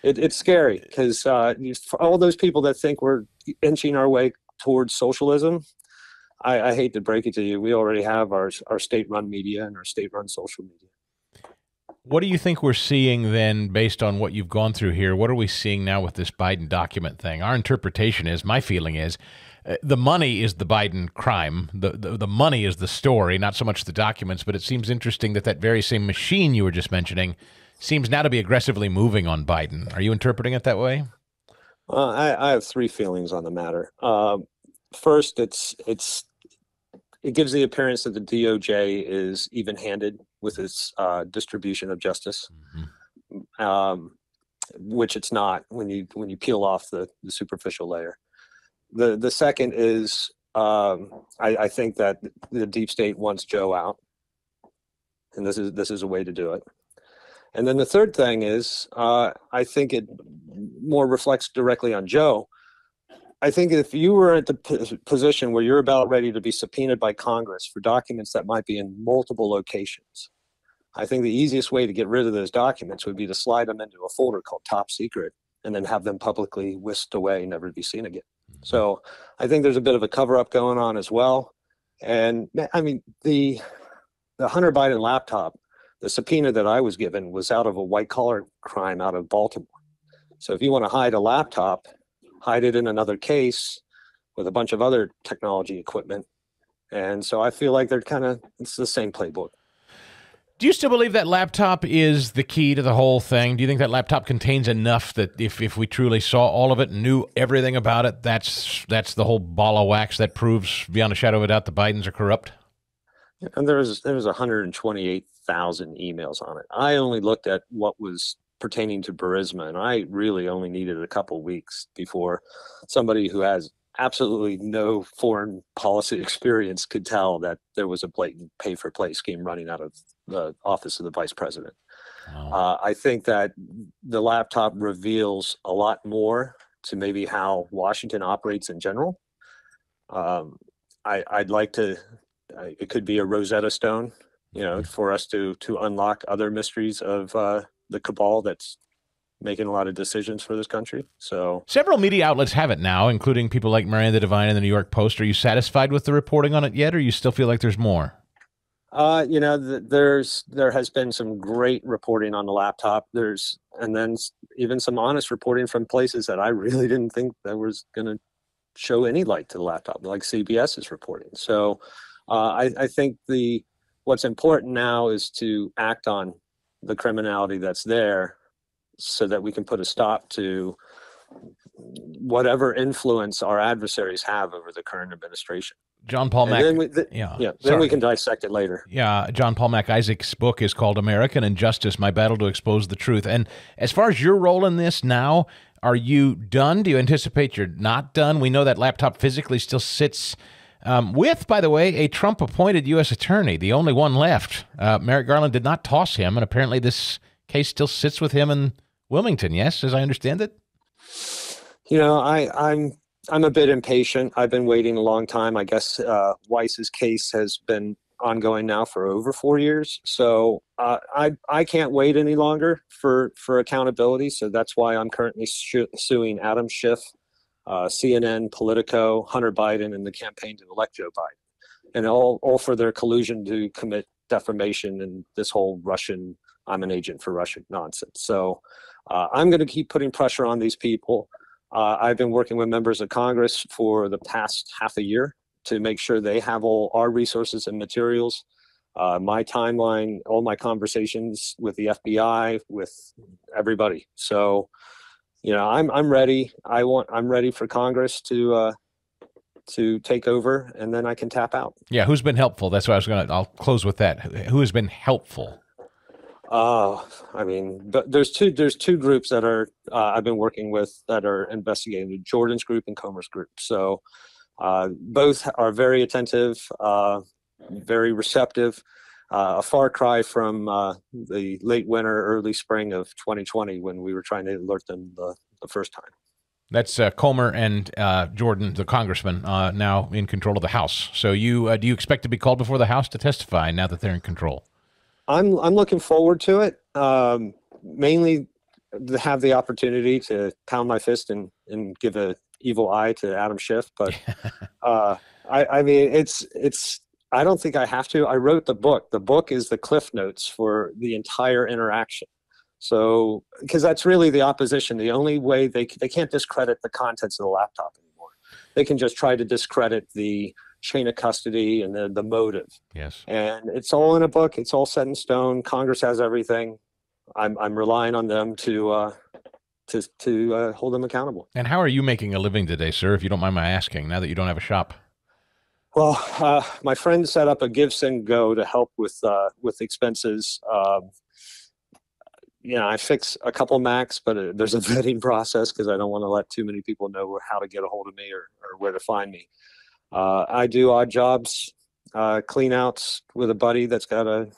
it's scary because for all those people that think we're inching our way towards socialism, I hate to break it to you. We already have our state-run media and our state-run social media. What do you think we're seeing then, based on what you've gone through here? What are we seeing now with this Biden document thing? Our interpretation is, my feeling is, The money is the Biden crime. The money is the story, not so much the documents. But it seems interesting that that very same machine you were just mentioning seems now to be aggressively moving on Biden. Are you interpreting it that way? I have three feelings on the matter. First, it gives the appearance that the DOJ is even-handed with its distribution of justice, which it's not when you peel off the superficial layer. The second is I think that the deep state wants Joe out, and this is a way to do it. And then the third thing is I think it more reflects directly on Joe. I think if you were at the position where you're about ready to be subpoenaed by Congress for documents that might be in multiple locations, I think the easiest way to get rid of those documents would be to slide them into a folder called Top Secret and then have them publicly whisked away, never to be seen again. So I think there's a bit of a cover-up going on as well. And I mean, the Hunter Biden laptop, the subpoena that I was given was out of a white-collar crime out of Baltimore. So if you want to hide a laptop, hide it in another case with a bunch of other technology equipment. And so I feel like it's the same playbook. Do you still believe that laptop is the key to the whole thing? Do you think that laptop contains enough that if we truly saw all of it and knew everything about it, that's the whole ball of wax that proves beyond a shadow of a doubt the Bidens are corrupt? And there was 128,000 emails on it. I only looked at what was pertaining to Burisma, and I really only needed a couple weeks before somebody who has absolutely no foreign policy experience could tell that there was a blatant pay-for-play scheme running out of the office of the vice president. Wow. I think that the laptop reveals a lot more to maybe how Washington operates in general. I'd like to, it could be a Rosetta Stone, for us to unlock other mysteries of the cabal that's making a lot of decisions for this country. So several media outlets have it now, including people like Miranda Devine and the New York Post. Are you satisfied with the reporting on it yet, or you still feel like there's more? There has been some great reporting on the laptop. And then even some honest reporting from places that I really didn't think that was going to show any light to the laptop, like CBS is reporting. So I think what's important now is to act on the criminality that's there so that we can put a stop to whatever influence our adversaries have over the current administration. John Paul Mac. Then we can dissect it later. Yeah, John Paul Mac Isaac's book is called American Injustice, My Battle to Expose the Truth. And as far as your role in this now, are you done? Do you anticipate you're not done? We know that laptop physically still sits with, by the way, a Trump-appointed U.S. attorney, the only one left. Merrick Garland did not toss him, and apparently this case still sits with him in Wilmington, yes, as I understand it? I'm a bit impatient. I've been waiting a long time. I guess Weiss's case has been ongoing now for over 4 years. So I can't wait any longer for accountability. So that's why I'm currently suing Adam Schiff, CNN, Politico, Hunter Biden, and the campaign to elect Joe Biden, and all for their collusion to commit defamation and this whole Russian, I'm an agent for Russia nonsense. So I'm going to keep putting pressure on these people. I've been working with members of Congress for the past half a year to make sure they have all our resources and materials, my timeline, all my conversations with the FBI, with everybody. So, I'm ready. I'm ready for Congress to take over, and then I can tap out. Yeah, who's been helpful? That's what I'll close with that. Who has been helpful? But there's two groups that are I've been working with that are investigating, Jordan's group and Comer's group. So both are very attentive, very receptive. A far cry from the late winter, early spring of 2020 when we were trying to alert them the first time. That's Comer and Jordan, the congressman, now in control of the House. So do you expect to be called before the House to testify now that they're in control? I'm looking forward to it, mainly to have the opportunity to pound my fist and give a evil eye to Adam Schiff. But I don't think I have to. I wrote the book. The book is the cliff notes for the entire interaction. So, because that's really the opposition. The only way they can't discredit the contents of the laptop anymore. they can just try to discredit the chain of custody and the motive. Yes. And it's all in a book. It's all set in stone. Congress has everything. I'm relying on them to hold them accountable. And how are you making a living today, sir, if you don't mind my asking, now that you don't have a shop? Well, my friend set up a Give, Send, Go to help with expenses. I fix a couple Macs, but there's a vetting process because I don't want to let too many people know how to get a hold of me or where to find me. I do odd jobs, clean outs with a buddy that's got a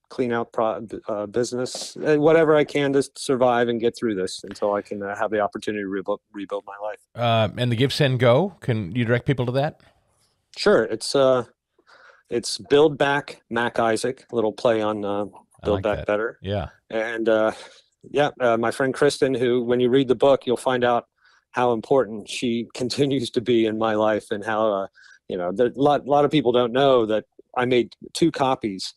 clean out business, whatever I can to survive and get through this until I can have the opportunity to rebuild my life. And the Give, Send, Go, can you direct people to that? Sure. It's Build Back Mac Isaac, a little play on Build Back that. Better. Yeah. And my friend Kristen, who, when you read the book, you'll find out how important she continues to be in my life, and how, a lot of people don't know that I made 2 copies.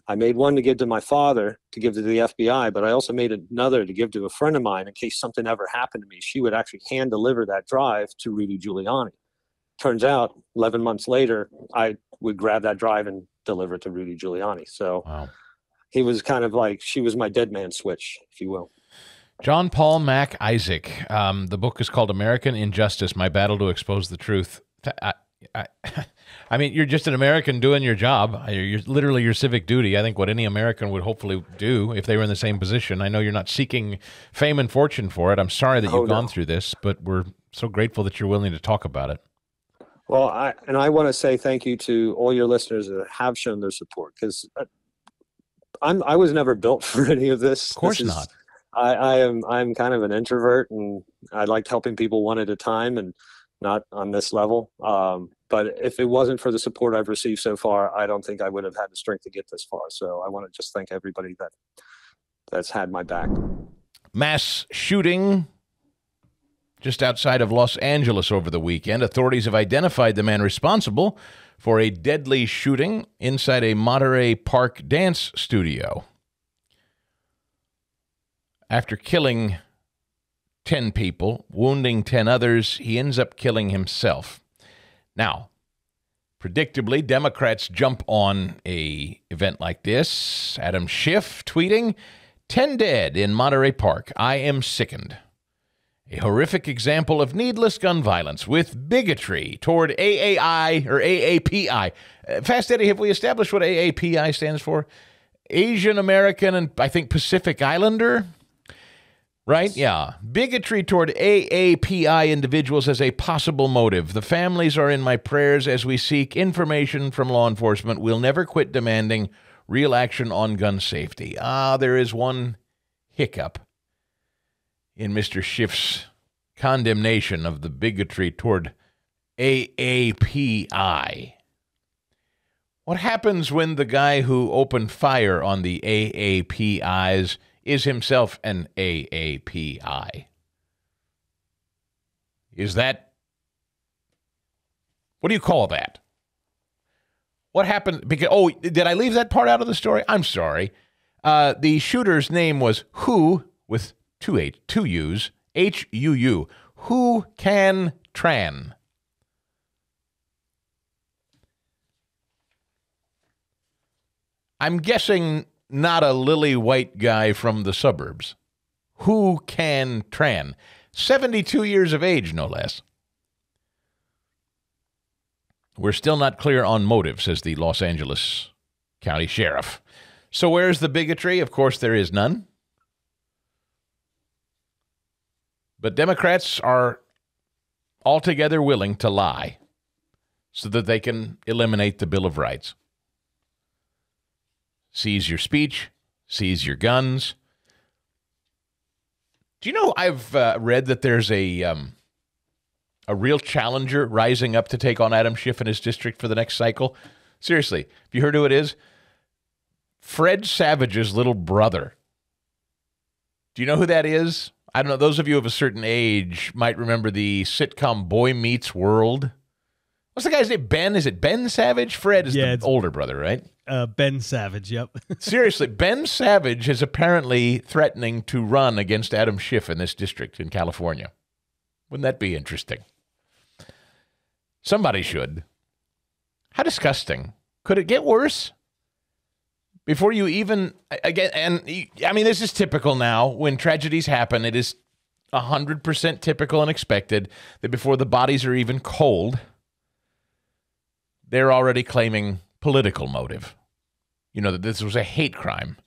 I made one to give to my father, to give to the FBI, but I also made another to give to a friend of mine in case something ever happened to me. She would actually hand deliver that drive to Rudy Giuliani. Turns out, 11 months later, I would grab that drive and deliver it to Rudy Giuliani. So. Wow. He was kind of like, she was my dead man switch, if you will. John Paul Mac Isaac. The book is called American Injustice, My Battle to Expose the Truth. I mean, you're just an American doing your job. You're literally your civic duty. I think what any American would hopefully do if they were in the same position. I know you're not seeking fame and fortune for it. I'm sorry that you've gone through this, but we're so grateful that you're willing to talk about it. Well, I want to say thank you to all your listeners that have shown their support, because I was never built for any of this. Of course not. I'm kind of an introvert, and I liked helping people one at a time, and not on this level. But if it wasn't for the support I've received so far, I don't think I would have had the strength to get this far. So I want to just thank everybody that's had my back. Mass shooting just outside of Los Angeles over the weekend. Authorities have identified the man responsible for a deadly shooting inside a Monterey Park dance studio. After killing 10 people, wounding 10 others, he ends up killing himself. Now, predictably, Democrats jump on an event like this. Adam Schiff tweeting, 10 dead in Monterey Park. I am sickened. A horrific example of needless gun violence with bigotry toward AAI or AAPI. Fast Eddie, have we established what AAPI stands for? Asian American and I think Pacific Islander? Right? Yeah. Bigotry toward AAPI individuals as a possible motive. The families are in my prayers as we seek information from law enforcement. We'll never quit demanding real action on gun safety. There is one hiccup in Mr. Schiff's condemnation of the bigotry toward AAPI. What happens when the guy who opened fire on the AAPIs is himself an AAPI? Is that, what do you call that? What happened? Because, did I leave that part out of the story? I'm sorry. The shooter's name was Hu with two U's, H-U-U. Hu Can Tran. I'm guessing not a lily white guy from the suburbs. Hu Can Tran. 72 years of age, no less. We're still not clear on motive, says the Los Angeles County Sheriff. So where's the bigotry? Of course, there is none. But Democrats are altogether willing to lie so that they can eliminate the Bill of Rights. Seize your speech, seize your guns. Do you know I've read that there's a real challenger rising up to take on Adam Schiff in his district for the next cycle? Seriously, have you heard who it is? Fred Savage's little brother. Do you know who that is? I don't know. Those of you of a certain age might remember the sitcom Boy Meets World. What's the guy's name? Ben? Is it Ben Savage? Fred is the older brother, right? Ben Savage, yep. Seriously, Ben Savage is apparently threatening to run against Adam Schiff in this district in California. Wouldn't that be interesting? Somebody should. How disgusting. Could it get worse? Before you even, again, and I mean, this is typical now. When tragedies happen, it is 100% typical and expected that before the bodies are even cold, they're already claiming political motive. You know, that this was a hate crime.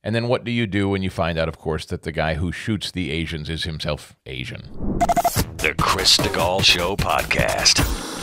And then what do you do when you find out, of course, that the guy who shoots the Asians is himself Asian? The Chris Stigall Show podcast.